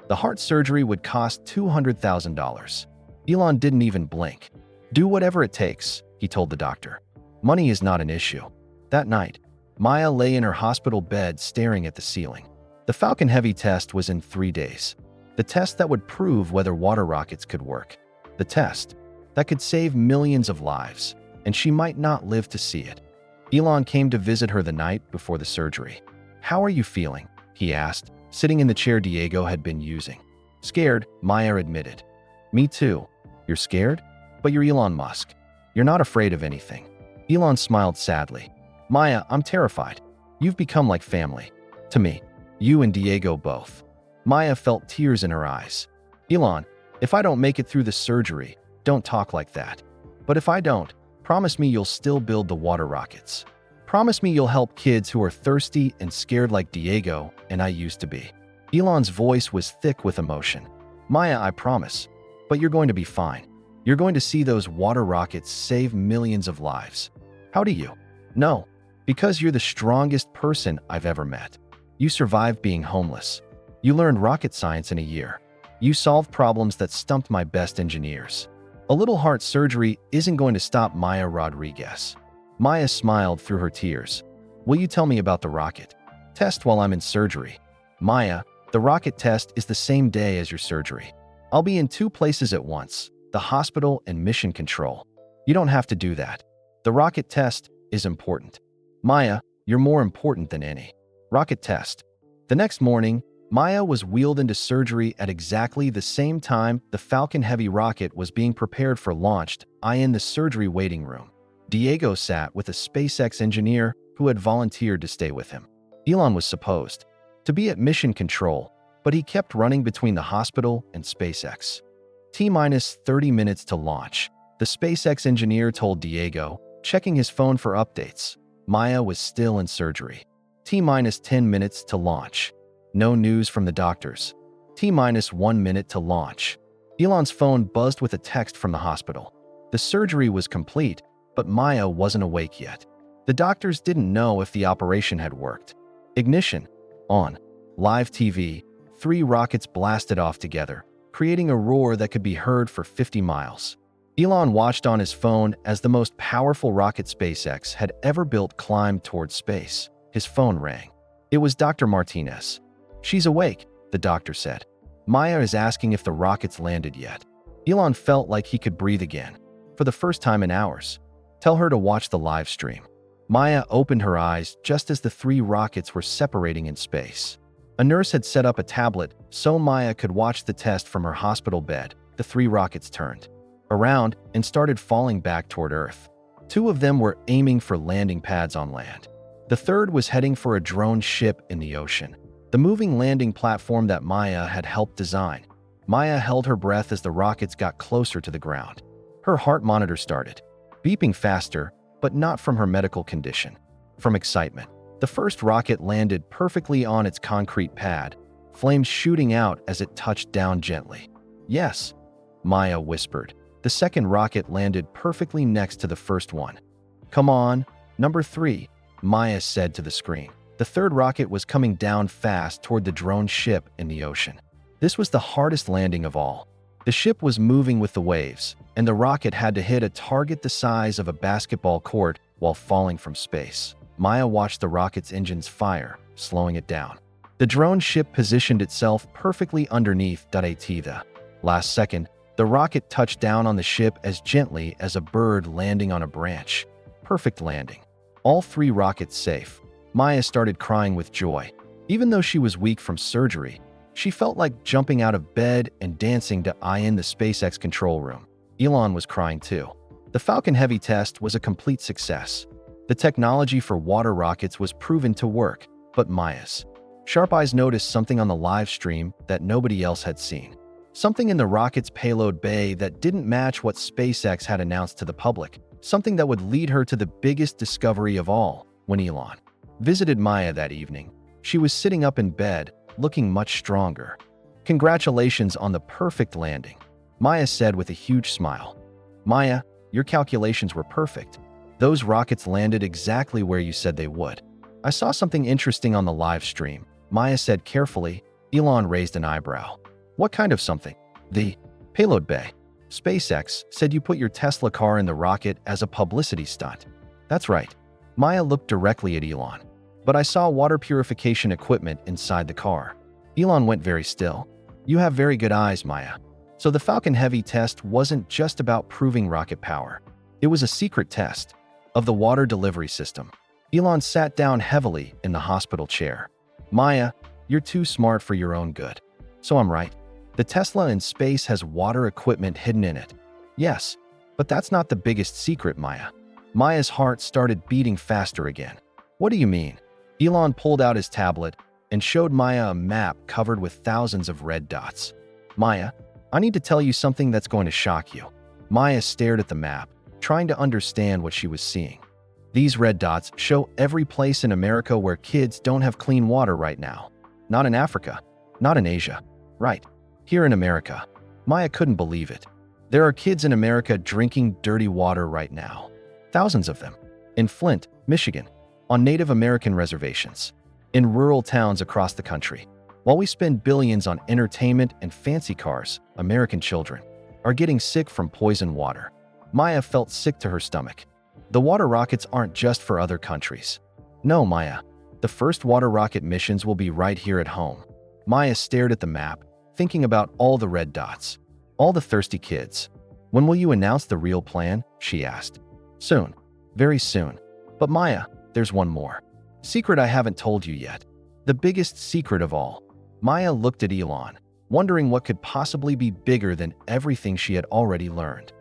The heart surgery would cost $200,000. Elon didn't even blink. Do whatever it takes, he told the doctor. Money is not an issue. That night, Maya lay in her hospital bed staring at the ceiling. The Falcon Heavy test was in 3 days. The test that would prove whether water rockets could work. The test that could save millions of lives, and she might not live to see it. Elon came to visit her the night before the surgery. How are you feeling? He asked, sitting in the chair Diego had been using. Scared, Maya admitted. Me too. You're scared? But you're Elon Musk. You're not afraid of anything. Elon smiled sadly. Maya, I'm terrified. You've become like family. To me. You and Diego both. Maya felt tears in her eyes. Elon, if I don't make it through the surgery, don't talk like that. But if I don't, promise me you'll still build the water rockets. Promise me you'll help kids who are thirsty and scared like Diego and I used to be. Elon's voice was thick with emotion. Maya, I promise. But you're going to be fine. You're going to see those water rockets save millions of lives. How do you? No, because you're the strongest person I've ever met. You survived being homeless. You learned rocket science in a year. You solved problems that stumped my best engineers. A little heart surgery isn't going to stop Maya Rodriguez. Maya smiled through her tears. Will you tell me about the rocket test while I'm in surgery? Maya, the rocket test is the same day as your surgery. I'll be in 2 places at once, the hospital and mission control. You don't have to do that. The rocket test is important. Maya, you're more important than any. Rocket test. The next morning, Maya was wheeled into surgery at exactly the same time the Falcon Heavy rocket was being prepared for launch. In the surgery waiting room. Diego sat with a SpaceX engineer who had volunteered to stay with him. Elon was supposed to be at mission control, but he kept running between the hospital and SpaceX. T-minus 30 minutes to launch, the SpaceX engineer told Diego, checking his phone for updates. Maya was still in surgery. T-minus 10 minutes to launch. No news from the doctors. T-minus 1 minute to launch. Elon's phone buzzed with a text from the hospital. The surgery was complete, but Maya wasn't awake yet. The doctors didn't know if the operation had worked. Ignition. On. Live TV, 3 rockets blasted off together, creating a roar that could be heard for 50 miles. Elon watched on his phone as the most powerful rocket SpaceX had ever built climbed towards space. His phone rang. It was Dr. Martinez. She's awake, the doctor said. Maya is asking if the rockets landed yet. Elon felt like he could breathe again, for the first time in hours. Tell her to watch the live stream. Maya opened her eyes just as the 3 rockets were separating in space. A nurse had set up a tablet so Maya could watch the test from her hospital bed. The 3 rockets turned. around and started falling back toward Earth. Two of them were aiming for landing pads on land. The third was heading for a drone ship in the ocean, the moving landing platform that Maya had helped design. Maya held her breath as the rockets got closer to the ground. Her heart monitor started, beeping faster, but not from her medical condition. From excitement, the first rocket landed perfectly on its concrete pad, flames shooting out as it touched down gently. "Yes," Maya whispered. The second rocket landed perfectly next to the first one. "Come on, number 3, Maya said to the screen. The third rocket was coming down fast toward the drone ship in the ocean. This was the hardest landing of all. The ship was moving with the waves, and the rocket had to hit a target the size of a basketball court while falling from space. Maya watched the rocket's engines fire, slowing it down. The drone ship positioned itself perfectly underneath the last second. The rocket touched down on the ship as gently as a bird landing on a branch. Perfect landing. All 3 rockets safe. Maya started crying with joy. Even though she was weak from surgery, she felt like jumping out of bed and dancing to "I" in the SpaceX control room. Elon was crying too. The Falcon Heavy test was a complete success. The technology for water rockets was proven to work, but Maya's sharp eyes noticed something on the live stream that nobody else had seen. Something in the rocket's payload bay that didn't match what SpaceX had announced to the public. Something that would lead her to the biggest discovery of all. When Elon visited Maya that evening, she was sitting up in bed, looking much stronger. "Congratulations on the perfect landing," Maya said with a huge smile. "Maya, your calculations were perfect. Those rockets landed exactly where you said they would." "I saw something interesting on the live stream," Maya said carefully. Elon raised an eyebrow. "What kind of something?" "The payload bay. SpaceX said you put your Tesla car in the rocket as a publicity stunt." "That's right." Maya looked directly at Elon. "But I saw water purification equipment inside the car." Elon went very still. "You have very good eyes, Maya." So the Falcon Heavy test wasn't just about proving rocket power. It was a secret test of the water delivery system. Elon sat down heavily in the hospital chair. "Maya, you're too smart for your own good." "So I'm right. The Tesla in space has water equipment hidden in it." "Yes, but that's not the biggest secret, Maya." Maya's heart started beating faster again. "What do you mean?" Elon pulled out his tablet and showed Maya a map covered with thousands of red dots. "Maya, I need to tell you something that's going to shock you." Maya stared at the map, trying to understand what she was seeing. "These red dots show every place in America where kids don't have clean water right now. Not in Africa, not in Asia. Right here in America." Maya couldn't believe it. There are kids in America drinking dirty water right now. Thousands of them. In Flint, Michigan, on Native American reservations, in rural towns across the country. While we spend billions on entertainment and fancy cars, American children are getting sick from poison water. Maya felt sick to her stomach. The water rockets aren't just for other countries. No, Maya. The first water rocket missions will be right here at home. Maya stared at the map, thinking about all the red dots, all the thirsty kids. "When will you announce the real plan?" she asked. "Soon. Very soon. But Maya, there's one more secret I haven't told you yet. The biggest secret of all." Maya looked at Elon, wondering what could possibly be bigger than everything she had already learned.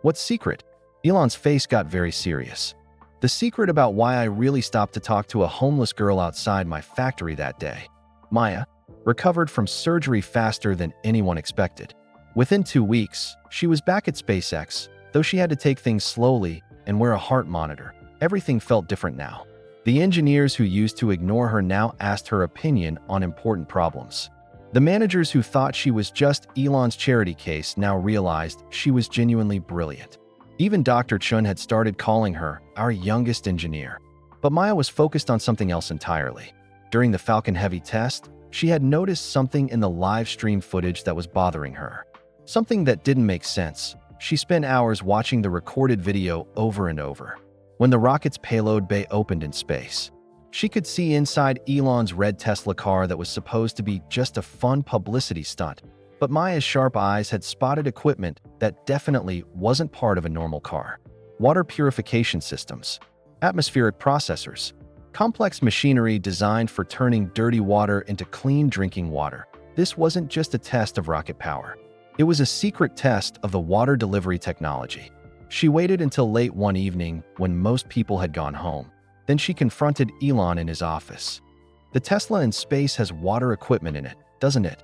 "What secret?" Elon's face got very serious. "The secret about why I really stopped to talk to a homeless girl outside my factory that day." Maya recovered from surgery faster than anyone expected. Within 2 weeks, she was back at SpaceX, though she had to take things slowly and wear a heart monitor. Everything felt different now. The engineers who used to ignore her now asked her opinion on important problems. The managers who thought she was just Elon's charity case now realized she was genuinely brilliant. Even Dr. Chun had started calling her our youngest engineer. But Maya was focused on something else entirely. During the Falcon Heavy test, she had noticed something in the live stream footage that was bothering her. Something that didn't make sense. She spent hours watching the recorded video over and over. When the rocket's payload bay opened in space, she could see inside Elon's red Tesla car that was supposed to be just a fun publicity stunt. But Maya's sharp eyes had spotted equipment that definitely wasn't part of a normal car. Water purification systems, atmospheric processors, complex machinery designed for turning dirty water into clean drinking water. This wasn't just a test of rocket power. It was a secret test of the water delivery technology. She waited until late one evening when most people had gone home. Then she confronted Elon in his office. "The Tesla in space has water equipment in it, doesn't it?"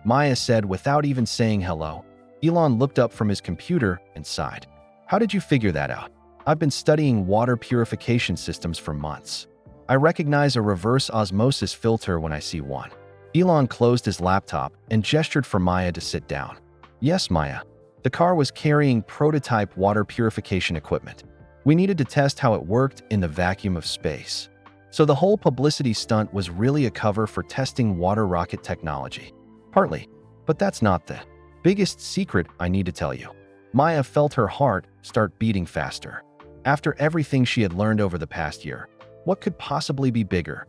Maya said without even saying hello. Elon looked up from his computer and sighed. "How did you figure that out?" "I've been studying water purification systems for months. I recognize a reverse osmosis filter when I see one." Elon closed his laptop and gestured for Maya to sit down. "Yes, Maya." The car was carrying prototype water purification equipment. We needed to test how it worked in the vacuum of space. So the whole publicity stunt was really a cover for testing water rocket technology. Partly. But that's not the biggest secret I need to tell you. Maya felt her heart start beating faster. After everything she had learned over the past year, what could possibly be bigger?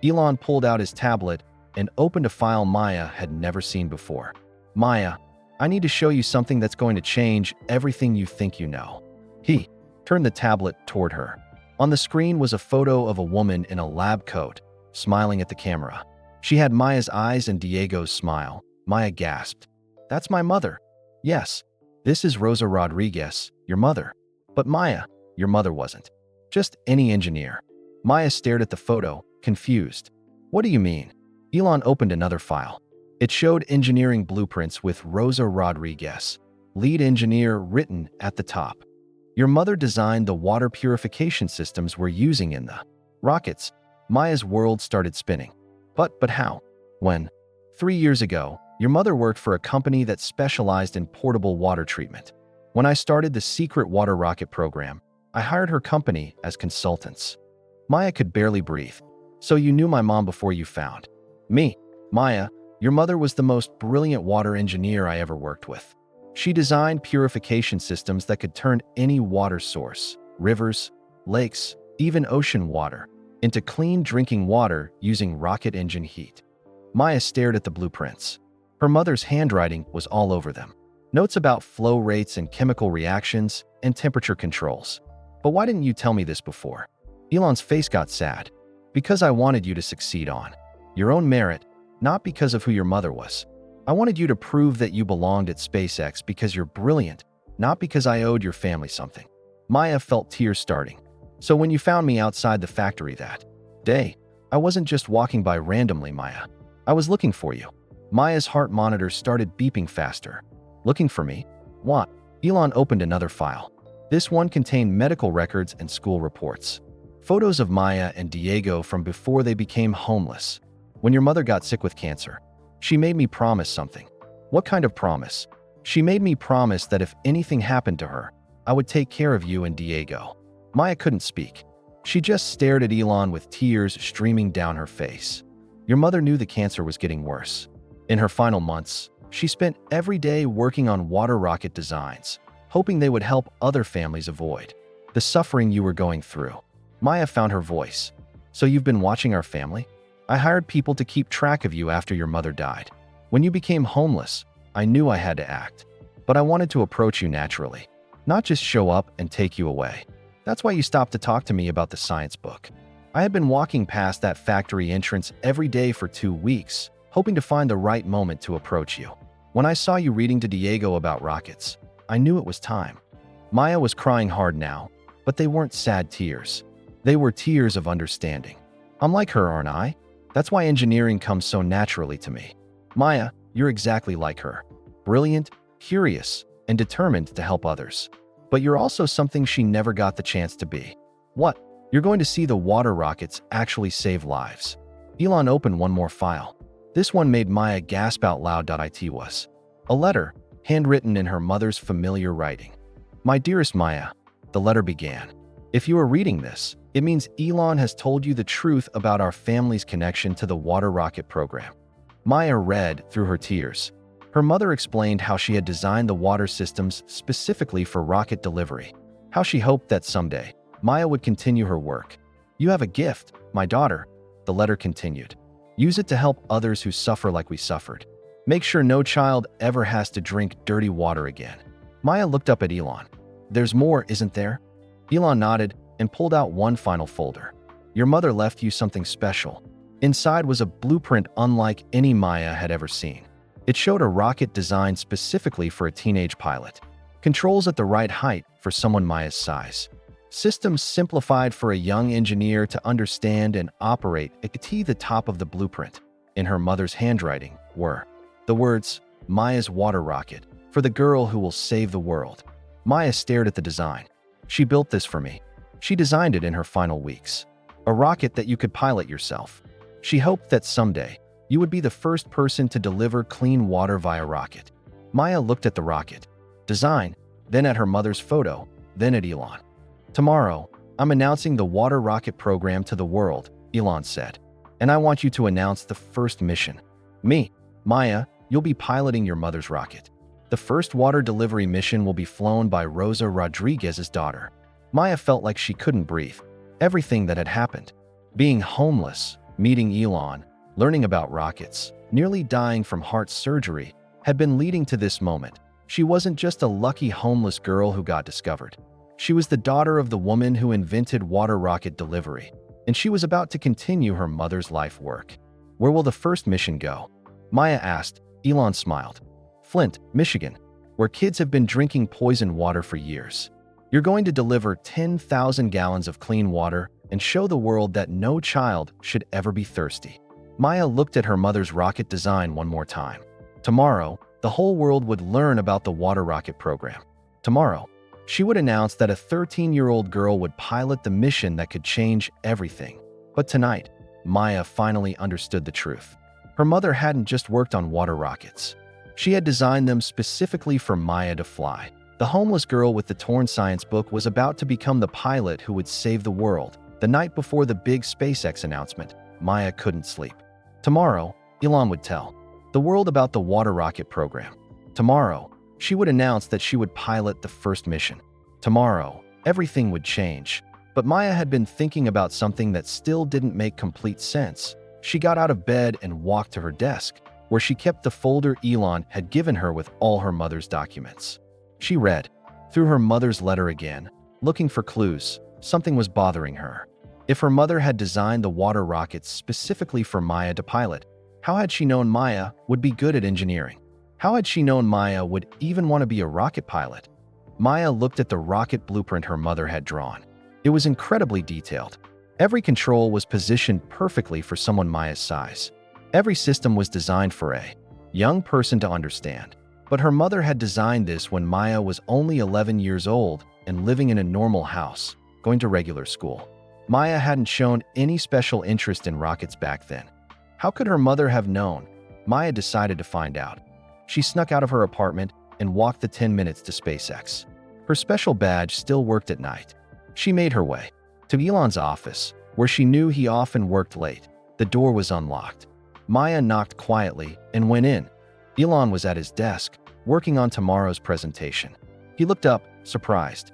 Elon pulled out his tablet and opened a file Maya had never seen before. "Maya, I need to show you something that's going to change everything you think you know." He turned the tablet toward her. On the screen was a photo of a woman in a lab coat, smiling at the camera. She had Maya's eyes and Diego's smile. Maya gasped. "That's my mother." "Yes, this is Rosa Rodriguez, your mother." "But Maya, your mother wasn't just any engineer." Maya stared at the photo, confused. "What do you mean?" Elon opened another file. It showed engineering blueprints with Rosa Rodriguez, lead engineer, written at the top. "Your mother designed the water purification systems we're using in the rockets." Maya's world started spinning. But how? When? 3 years ago, your mother worked for a company that specialized in portable water treatment. When I started the secret water rocket program, I hired her company as consultants." Maya could barely breathe. "So you knew my mom before you found me?" "Maya, your mother was the most brilliant water engineer I ever worked with. She designed purification systems that could turn any water source, rivers, lakes, even ocean water, into clean drinking water using rocket engine heat." Maya stared at the blueprints. Her mother's handwriting was all over them. Notes about flow rates and chemical reactions and temperature controls. "But why didn't you tell me this before?" Elon's face got sad. "Because I wanted you to succeed on your own merit, not because of who your mother was. I wanted you to prove that you belonged at SpaceX because you're brilliant, not because I owed your family something." Maya felt tears starting. "So when you found me outside the factory that day, I wasn't just walking by randomly, Maya. I was looking for you." Maya's heart monitor started beeping faster. "Looking for me? What?" Elon opened another file. This one contained medical records and school reports. Photos of Maya and Diego from before they became homeless. "When your mother got sick with cancer, she made me promise something." "What kind of promise?" "She made me promise that if anything happened to her, I would take care of you and Diego." Maya couldn't speak. She just stared at Elon with tears streaming down her face. "Your mother knew the cancer was getting worse. In her final months, she spent every day working on water rocket designs, hoping they would help other families avoid the suffering you were going through." Maya found her voice. "So you've been watching our family? I hired people to keep track of you after your mother died. When you became homeless, I knew I had to act. But I wanted to approach you naturally, not just show up and take you away. That's why you stopped to talk to me about the science book." I had been walking past that factory entrance every day for 2 weeks, hoping to find the right moment to approach you. When I saw you reading to Diego about rockets, I knew it was time. Maya was crying hard now, but they weren't sad tears. They were tears of understanding. "I'm like her, aren't I? That's why engineering comes so naturally to me." "Maya, you're exactly like her. Brilliant, curious, and determined to help others. But you're also something she never got the chance to be." "What?" "You're going to see the water rockets actually save lives." Elon opened one more file. This one made Maya gasp out loud. It was a letter, handwritten in her mother's familiar writing. "My dearest Maya," the letter began. "If you are reading this, it means Elon has told you the truth about our family's connection to the water rocket program." Maya read through her tears. Her mother explained how she had designed the water systems specifically for rocket delivery, how she hoped that someday Maya would continue her work. "You have a gift, my daughter," the letter continued. "Use it to help others who suffer like we suffered. Make sure no child ever has to drink dirty water again." Maya looked up at Elon. "There's more, isn't there?" Elon nodded and pulled out one final folder. "Your mother left you something special." Inside was a blueprint unlike any Maya had ever seen. It showed a rocket designed specifically for a teenage pilot. Controls at the right height for someone Maya's size. Systems simplified for a young engineer to understand and operate. It could see the top of the blueprint. In her mother's handwriting were the words, Maya's water rocket, for the girl who will save the world. Maya stared at the design. She built this for me. She designed it in her final weeks. A rocket that you could pilot yourself. She hoped that someday, you would be the first person to deliver clean water via rocket. Maya looked at the rocket design, then at her mother's photo, then at Elon. Tomorrow, I'm announcing the water rocket program to the world, Elon said. And I want you to announce the first mission. Me, Maya, you'll be piloting your mother's rocket. The first water delivery mission will be flown by Rosa Rodriguez's daughter. Maya felt like she couldn't breathe. Everything that had happened. Being homeless, meeting Elon, learning about rockets, nearly dying from heart surgery, had been leading to this moment. She wasn't just a lucky homeless girl who got discovered. She was the daughter of the woman who invented water rocket delivery, and she was about to continue her mother's life work. Where will the first mission go? Maya asked. Elon smiled. Flint, Michigan, where kids have been drinking poison water for years. You're going to deliver 10,000 gallons of clean water and show the world that no child should ever be thirsty. Maya looked at her mother's rocket design one more time. Tomorrow, the whole world would learn about the water rocket program. Tomorrow, she would announce that a 13-year-old girl would pilot the mission that could change everything. But tonight, Maya finally understood the truth. Her mother hadn't just worked on water rockets. She had designed them specifically for Maya to fly. The homeless girl with the torn science book was about to become the pilot who would save the world. The night before the big SpaceX announcement, Maya couldn't sleep. Tomorrow, Elon would tell the world about the water rocket program. Tomorrow, she would announce that she would pilot the first mission. Tomorrow, everything would change. But Maya had been thinking about something that still didn't make complete sense. She got out of bed and walked to her desk, where she kept the folder Elon had given her with all her mother's documents. She read through her mother's letter again, looking for clues. Something was bothering her. If her mother had designed the water rockets specifically for Maya to pilot, how had she known Maya would be good at engineering? How had she known Maya would even want to be a rocket pilot? Maya looked at the rocket blueprint her mother had drawn. It was incredibly detailed. Every control was positioned perfectly for someone Maya's size. Every system was designed for a young person to understand. But her mother had designed this when Maya was only 11 years old and living in a normal house, going to regular school. Maya hadn't shown any special interest in rockets back then. How could her mother have known? Maya decided to find out. She snuck out of her apartment and walked the 10 minutes to SpaceX. Her special badge still worked at night. She made her way to Elon's office, where she knew he often worked late. The door was unlocked. Maya knocked quietly and went in. Elon was at his desk, working on tomorrow's presentation. He looked up, surprised.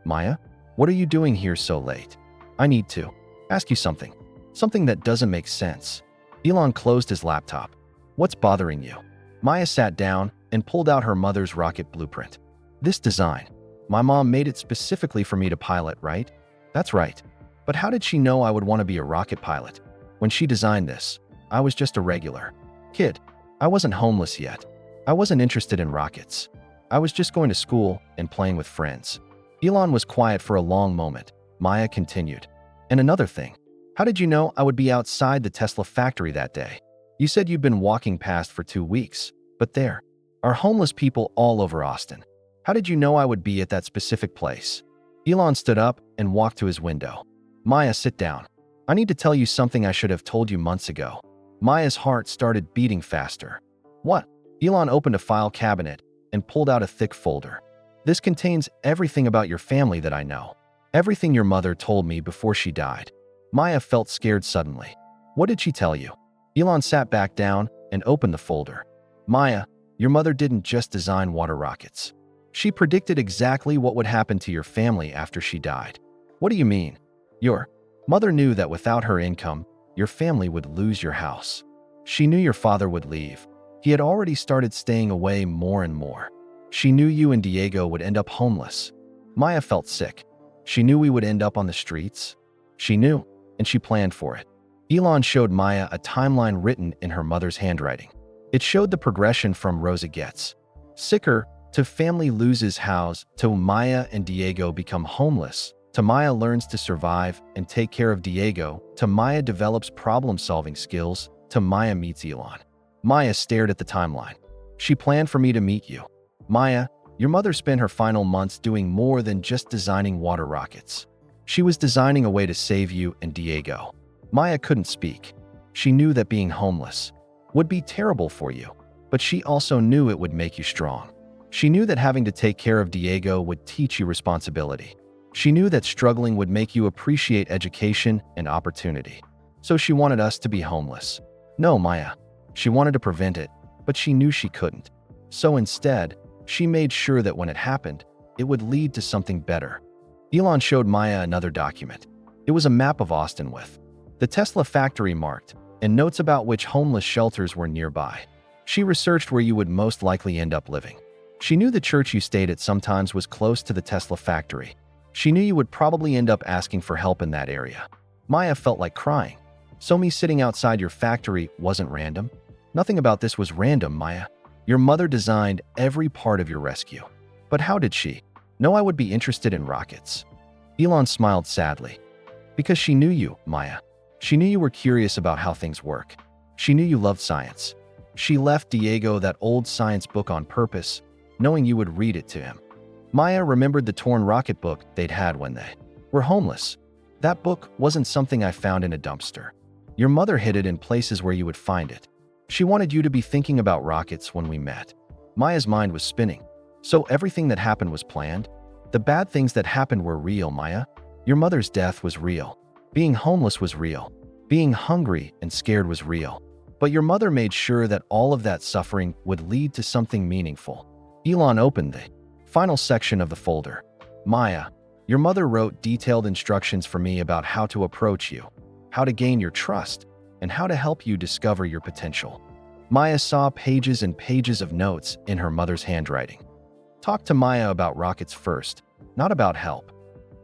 Maya, what are you doing here so late? I need to ask you something. Something that doesn't make sense. Elon closed his laptop. What's bothering you? Maya sat down and pulled out her mother's rocket blueprint. This design. My mom made it specifically for me to pilot, right? That's right. But how did she know I would want to be a rocket pilot? When she designed this, I was just a regular kid. I wasn't homeless yet. I wasn't interested in rockets. I was just going to school and playing with friends. Elon was quiet for a long moment. Maya continued. And another thing. How did you know I would be outside the Tesla factory that day? You said you'd been walking past for 2 weeks, but there are homeless people all over Austin. How did you know I would be at that specific place? Elon stood up and walked to his window. Maya, sit down. I need to tell you something I should have told you months ago. Maya's heart started beating faster. What? Elon opened a file cabinet and pulled out a thick folder. This contains everything about your family that I know. Everything your mother told me before she died. Maya felt scared suddenly. What did she tell you? Elon sat back down and opened the folder. Maya, your mother didn't just design water rockets. She predicted exactly what would happen to your family after she died. What do you mean? Your mother knew that without her income, your family would lose your house. She knew your father would leave. He had already started staying away more and more. She knew you and Diego would end up homeless. Maya felt sick. She knew we would end up on the streets. She knew, and she planned for it. Elon showed Maya a timeline written in her mother's handwriting. It showed the progression from Rosa gets sicker, to family loses house, to Maya and Diego become homeless, to Maya learns to survive and take care of Diego, to Maya develops problem-solving skills, to Maya meets Elon. Maya stared at the timeline. She planned for me to meet you. Maya, your mother spent her final months doing more than just designing water rockets. She was designing a way to save you and Diego. Maya couldn't speak. She knew that being homeless would be terrible for you, but she also knew it would make you strong. She knew that having to take care of Diego would teach you responsibility. She knew that struggling would make you appreciate education and opportunity. So she wanted us to be homeless. No, Maya. She wanted to prevent it, but she knew she couldn't. So instead, she made sure that when it happened, it would lead to something better. Elon showed Maya another document. It was a map of Austin with the Tesla factory marked and notes about which homeless shelters were nearby. She researched where you would most likely end up living. She knew the church you stayed at sometimes was close to the Tesla factory. She knew you would probably end up asking for help in that area. Maya felt like crying. So me sitting outside your factory wasn't random? Nothing about this was random, Maya. Your mother designed every part of your rescue. But how did she know I would be interested in rockets? Elon smiled sadly. Because she knew you, Maya. She knew you were curious about how things work. She knew you loved science. She left Diego that old science book on purpose, knowing you would read it to him. Maya remembered the torn rocket book they'd had when they were homeless. That book wasn't something I found in a dumpster. Your mother hid it in places where you would find it. She wanted you to be thinking about rockets when we met. Maya's mind was spinning. So everything that happened was planned? The bad things that happened were real, Maya. Your mother's death was real. Being homeless was real. Being hungry and scared was real. But your mother made sure that all of that suffering would lead to something meaningful. Elon opened the final section of the folder. Maya, your mother wrote detailed instructions for me about how to approach you, how to gain your trust, and how to help you discover your potential. Maya saw pages and pages of notes in her mother's handwriting. Talk to Maya about rockets first, not about help.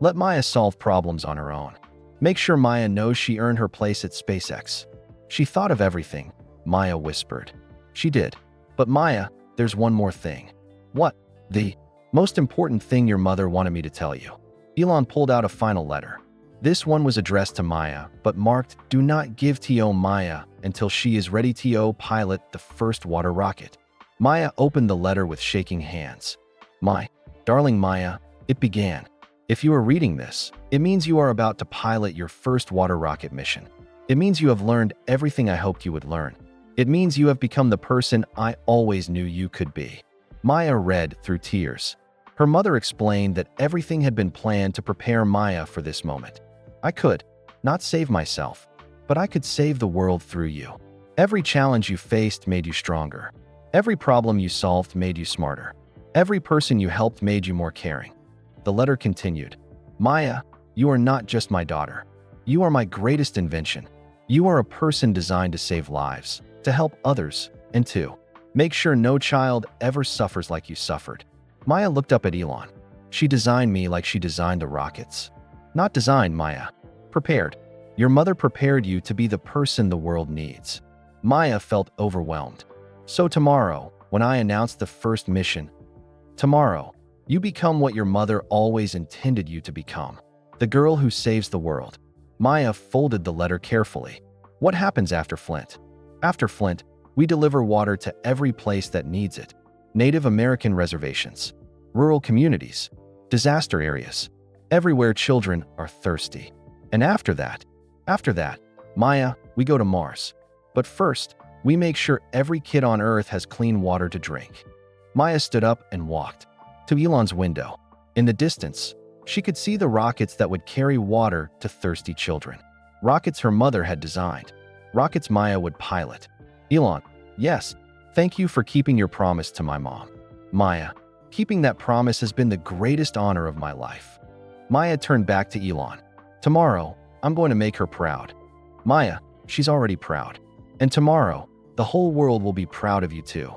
Let Maya solve problems on her own. Make sure Maya knows she earned her place at SpaceX. She thought of everything, Maya whispered. She did. But Maya, there's one more thing. What? The most important thing your mother wanted me to tell you. Elon pulled out a final letter. This one was addressed to Maya, but marked, "Do not give to Maya until she is ready to pilot the first water rocket." Maya opened the letter with shaking hands. "My darling Maya," it began. "If you are reading this, it means you are about to pilot your first water rocket mission. It means you have learned everything I hoped you would learn. It means you have become the person I always knew you could be." Maya read through tears. Her mother explained that everything had been planned to prepare Maya for this moment. "I could not save myself, but I could save the world through you. Every challenge you faced made you stronger. Every problem you solved made you smarter. Every person you helped made you more caring." The letter continued. "Maya, you are not just my daughter. You are my greatest invention. You are a person designed to save lives, to help others, and to make sure no child ever suffers like you suffered." Maya looked up at Elon. "She designed me like she designed the rockets." "Not designed, Maya. Prepared. Your mother prepared you to be the person the world needs." Maya felt overwhelmed. "So tomorrow, when I announce the first mission, tomorrow, you become what your mother always intended you to become. The girl who saves the world." Maya folded the letter carefully. "What happens after Flint?" "After Flint, we deliver water to every place that needs it. Native American reservations, rural communities, disaster areas, everywhere children are thirsty. And after that, Maya, we go to Mars. But first, we make sure every kid on Earth has clean water to drink." Maya stood up and walked to Elon's window. In the distance, she could see the rockets that would carry water to thirsty children. Rockets her mother had designed. Rockets Maya would pilot. Elon, yes, thank you for keeping your promise to my mom. Maya, keeping that promise has been the greatest honor of my life. Maya turned back to Elon. "Tomorrow, I'm going to make her proud." Maya, she's already proud. "And tomorrow, the whole world will be proud of you too."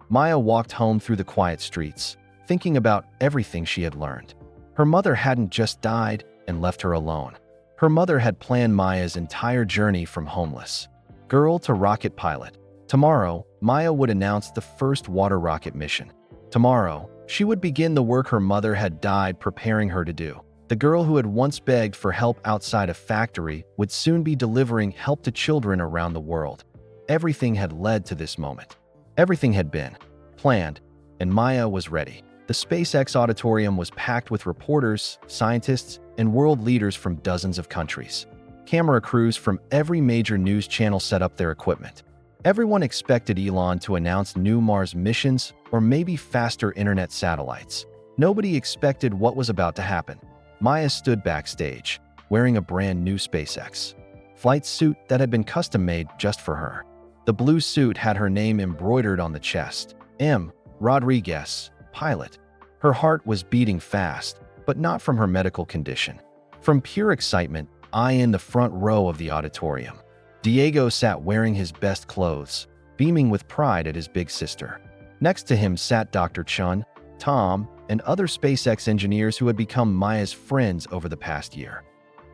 Maya walked home through the quiet streets, thinking about everything she had learned. Her mother hadn't just died and left her alone. Her mother had planned Maya's entire journey from homeless girl to rocket pilot. Tomorrow, Maya would announce the first water rocket mission. Tomorrow, she would begin the work her mother had died preparing her to do. The girl who had once begged for help outside a factory would soon be delivering help to children around the world. Everything had led to this moment. Everything had been planned, and Maya was ready. The SpaceX auditorium was packed with reporters, scientists, and world leaders from dozens of countries. Camera crews from every major news channel set up their equipment. Everyone expected Elon to announce new Mars missions or maybe faster internet satellites. Nobody expected what was about to happen. Maya stood backstage, wearing a brand new SpaceX flight suit that had been custom-made just for her. The blue suit had her name embroidered on the chest, M. Rodriguez, pilot. Her heart was beating fast, but not from her medical condition. From pure excitement, in the front row of the auditorium, Diego sat wearing his best clothes, beaming with pride at his big sister. Next to him sat Dr. Chun, Tom, and other SpaceX engineers who had become Maya's friends over the past year.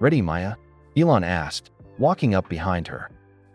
"Ready, Maya?" Elon asked, walking up behind her.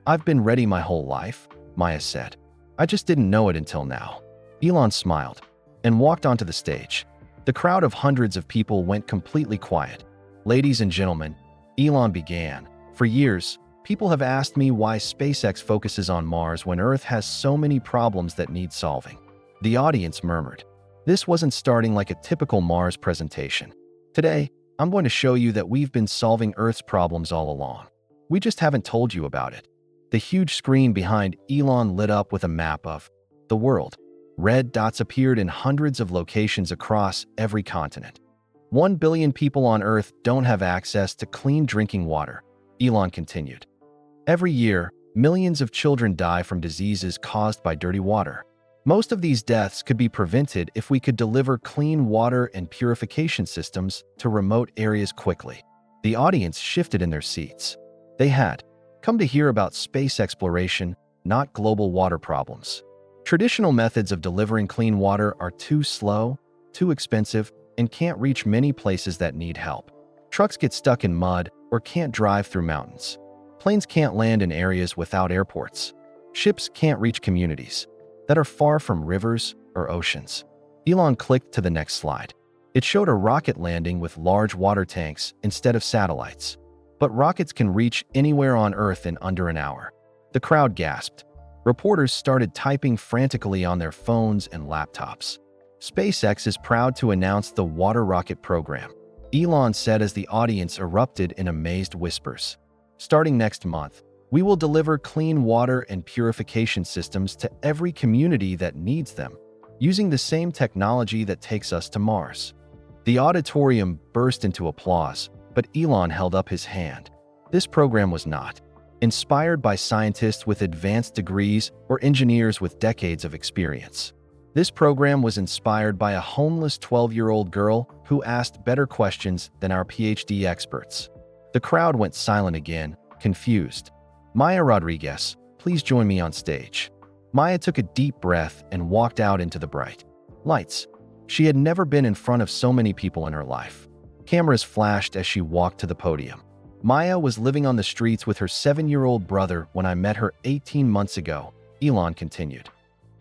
"I've been ready my whole life," Maya said. "I just didn't know it until now." Elon smiled and walked onto the stage. The crowd of hundreds of people went completely quiet. "Ladies and gentlemen," Elon began, "for years, people have asked me why SpaceX focuses on Mars when Earth has so many problems that need solving." The audience murmured. This wasn't starting like a typical Mars presentation. "Today, I'm going to show you that we've been solving Earth's problems all along. We just haven't told you about it." The huge screen behind Elon lit up with a map of the world. Red dots appeared in hundreds of locations across every continent. 1 billion people on Earth don't have access to clean drinking water, Elon continued. Every year, millions of children die from diseases caused by dirty water. Most of these deaths could be prevented if we could deliver clean water and purification systems to remote areas quickly. The audience shifted in their seats. They had come to hear about space exploration, not global water problems. Traditional methods of delivering clean water are too slow, too expensive, and can't reach many places that need help. Trucks get stuck in mud or can't drive through mountains. Planes can't land in areas without airports. Ships can't reach communities that are far from rivers or oceans. Elon clicked to the next slide. It showed a rocket landing with large water tanks instead of satellites. But rockets can reach anywhere on Earth in under an hour. The crowd gasped. Reporters started typing frantically on their phones and laptops. SpaceX is proud to announce the water rocket program, Elon said as the audience erupted in amazed whispers. "Starting next month, we will deliver clean water and purification systems to every community that needs them, using the same technology that takes us to Mars." The auditorium burst into applause, but Elon held up his hand. This program was not inspired by scientists with advanced degrees or engineers with decades of experience. This program was inspired by a homeless 12-year-old girl who asked better questions than our PhD experts. The crowd went silent again, confused. "Maya Rodriguez, please join me on stage." Maya took a deep breath and walked out into the bright lights. She had never been in front of so many people in her life. Cameras flashed as she walked to the podium. Maya was living on the streets with her 7-year-old brother when I met her 18 months ago, Elon continued.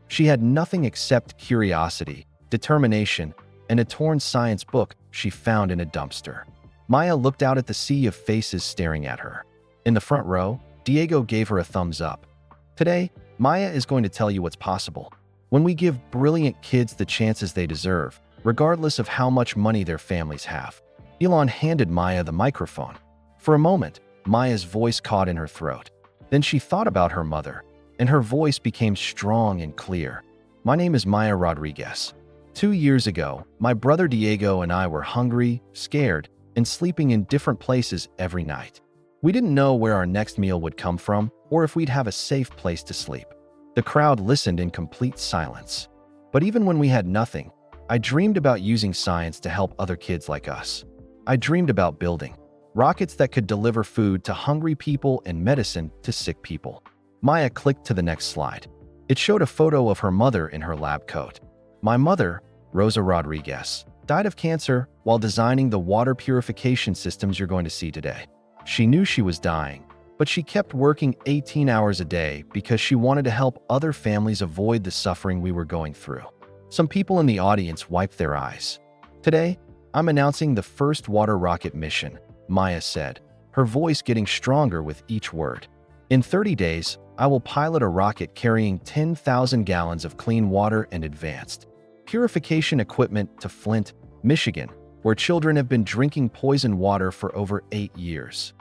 She had nothing except curiosity, determination, and a torn science book she found in a dumpster. Maya looked out at the sea of faces staring at her. In the front row, Diego gave her a thumbs up. "Today, Maya is going to tell you what's possible when we give brilliant kids the chances they deserve, regardless of how much money their families have." Elon handed Maya the microphone. For a moment, Maya's voice caught in her throat. Then she thought about her mother, and her voice became strong and clear. "My name is Maya Rodriguez. 2 years ago, my brother Diego and I were hungry, scared, and sleeping in different places every night. We didn't know where our next meal would come from or if we'd have a safe place to sleep." The crowd listened in complete silence. "But even when we had nothing, I dreamed about using science to help other kids like us. I dreamed about building rockets that could deliver food to hungry people and medicine to sick people." Maya clicked to the next slide. It showed a photo of her mother in her lab coat. "My mother, Rosa Rodriguez, died of cancer while designing the water purification systems you're going to see today. She knew she was dying, But she kept working 18 hours a day because she wanted to help other families avoid the suffering we were going through. Some people in the audience wiped their eyes. "Today, I'm announcing the first water rocket mission," Maya said, her voice getting stronger with each word. "In 30 days, I will pilot a rocket carrying 10,000 gallons of clean water and advanced purification equipment to Flint, Michigan, where children have been drinking poisoned water for over 8 years."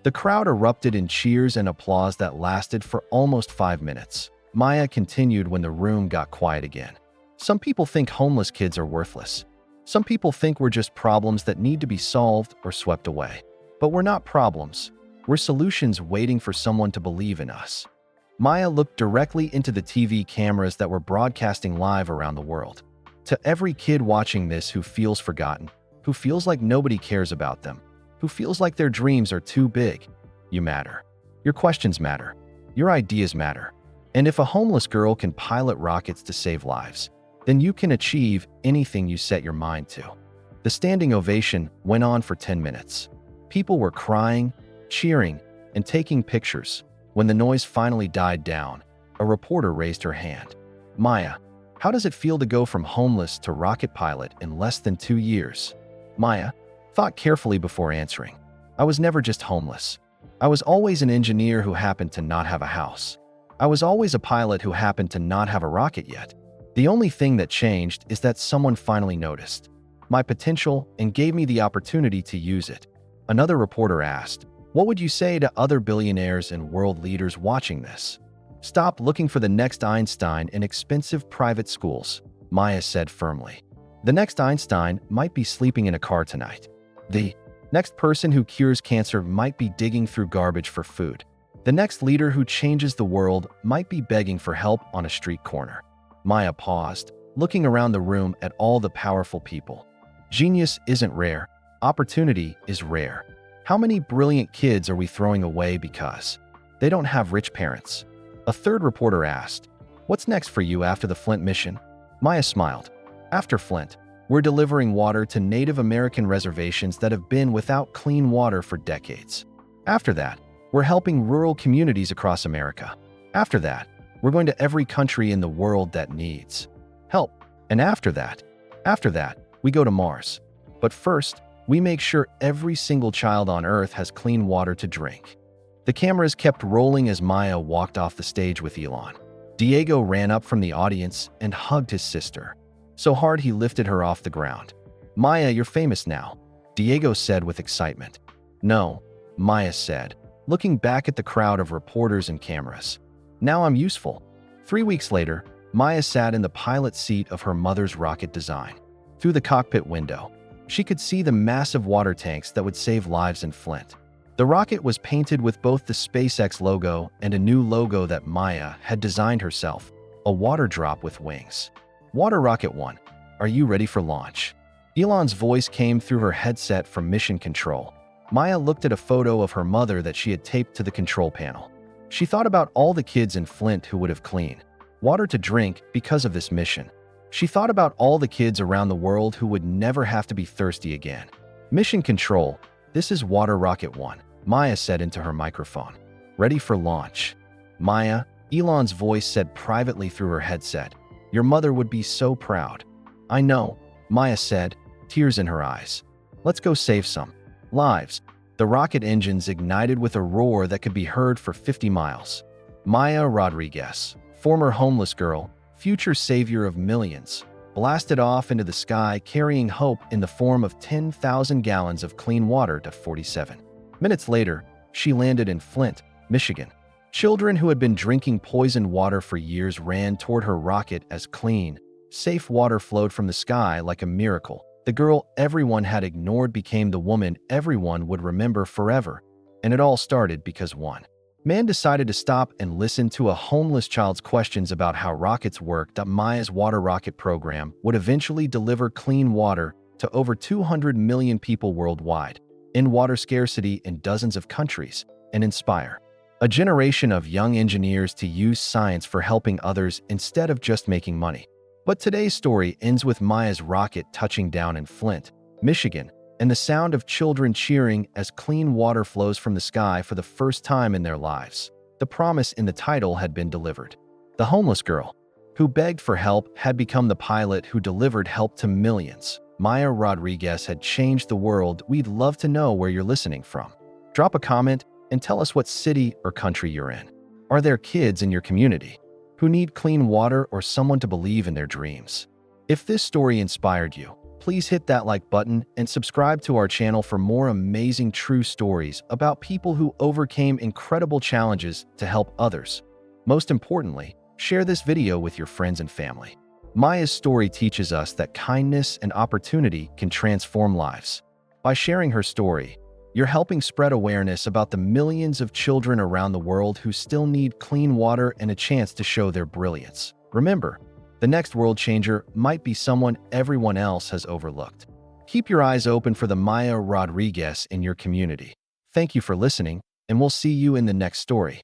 The crowd erupted in cheers and applause that lasted for almost 5 minutes. Maya continued when the room got quiet again. "Some people think homeless kids are worthless. Some people think we're just problems that need to be solved or swept away. But we're not problems. We're solutions waiting for someone to believe in us." Maya looked directly into the TV cameras that were broadcasting live around the world. "To every kid watching this who feels forgotten, who feels like nobody cares about them, who feels like their dreams are too big, you matter. Your questions matter. Your ideas matter. And if a homeless girl can pilot rockets to save lives, then you can achieve anything you set your mind to." The standing ovation went on for 10 minutes. People were crying, cheering, and taking pictures. When the noise finally died down, a reporter raised her hand. "Maya, how does it feel to go from homeless to rocket pilot in less than 2 years?" Maya thought carefully before answering. "I was never just homeless. I was always an engineer who happened to not have a house. I was always a pilot who happened to not have a rocket yet. The only thing that changed is that someone finally noticed my potential and gave me the opportunity to use it." Another reporter asked, "What would you say to other billionaires and world leaders watching this?" "Stop looking for the next Einstein in expensive private schools," Maya said firmly. "The next Einstein might be sleeping in a car tonight. The next person who cures cancer might be digging through garbage for food. The next leader who changes the world might be begging for help on a street corner." Maya paused, looking around the room at all the powerful people. "Genius isn't rare. Opportunity is rare. How many brilliant kids are we throwing away because they don't have rich parents?" A third reporter asked, "What's next for you after the Flint mission?" Maya smiled. "After Flint, we're delivering water to Native American reservations that have been without clean water for decades. After that, we're helping rural communities across America. After that, we're going to every country in the world that needs help. And after that, we go to Mars. But first, we make sure every single child on Earth has clean water to drink." The cameras kept rolling as Maya walked off the stage with Elon. Diego ran up from the audience and hugged his sister, so hard he lifted her off the ground. "Maya, you're famous now," Diego said with excitement. "No," Maya said, looking back at the crowd of reporters and cameras. "Now I'm useful." 3 weeks later, Maya sat in the pilot seat of her mother's rocket design. Through the cockpit window, she could see the massive water tanks that would save lives in Flint. The rocket was painted with both the SpaceX logo and a new logo that Maya had designed herself, a water drop with wings. "Water Rocket 1, are you ready for launch?" Elon's voice came through her headset from Mission Control. Maya looked at a photo of her mother that she had taped to the control panel. She thought about all the kids in Flint who would have clean water to drink because of this mission. She thought about all the kids around the world who would never have to be thirsty again. "Mission Control, this is Water Rocket 1, Maya said into her microphone. "Ready for launch." "Maya," Elon's voice said privately through her headset, "your mother would be so proud." "I know," Maya said, tears in her eyes. "Let's go save some lives." The rocket engines ignited with a roar that could be heard for 50 miles. Maya Rodriguez, former homeless girl, future savior of millions, blasted off into the sky carrying hope in the form of 10,000 gallons of clean water to 47. Minutes later, she landed in Flint, Michigan. Children who had been drinking poisoned water for years ran toward her rocket as clean, safe water flowed from the sky like a miracle. The girl everyone had ignored became the woman everyone would remember forever. And it all started because one man decided to stop and listen to a homeless child's questions about how rockets worked. Maya's water rocket program would eventually deliver clean water to over 200 million people worldwide, end water scarcity in dozens of countries, and inspire a generation of young engineers to use science for helping others instead of just making money. But today's story ends with Maya's rocket touching down in Flint, Michigan, and the sound of children cheering as clean water flows from the sky for the first time in their lives. The promise in the title had been delivered. The homeless girl, who begged for help, had become the pilot who delivered help to millions. Maya Rodriguez had changed the world. We'd love to know where you're listening from. Drop a comment and tell us what city or country you're in. Are there kids in your community who need clean water or someone to believe in their dreams? If this story inspired you, please hit that like button and subscribe to our channel for more amazing true stories about people who overcame incredible challenges to help others. Most importantly, share this video with your friends and family. Maya's story teaches us that kindness and opportunity can transform lives. By sharing her story, you're helping spread awareness about the millions of children around the world who still need clean water and a chance to show their brilliance. Remember, the next world changer might be someone everyone else has overlooked. Keep your eyes open for the Maya Rodriguez in your community. Thank you for listening, and we'll see you in the next story.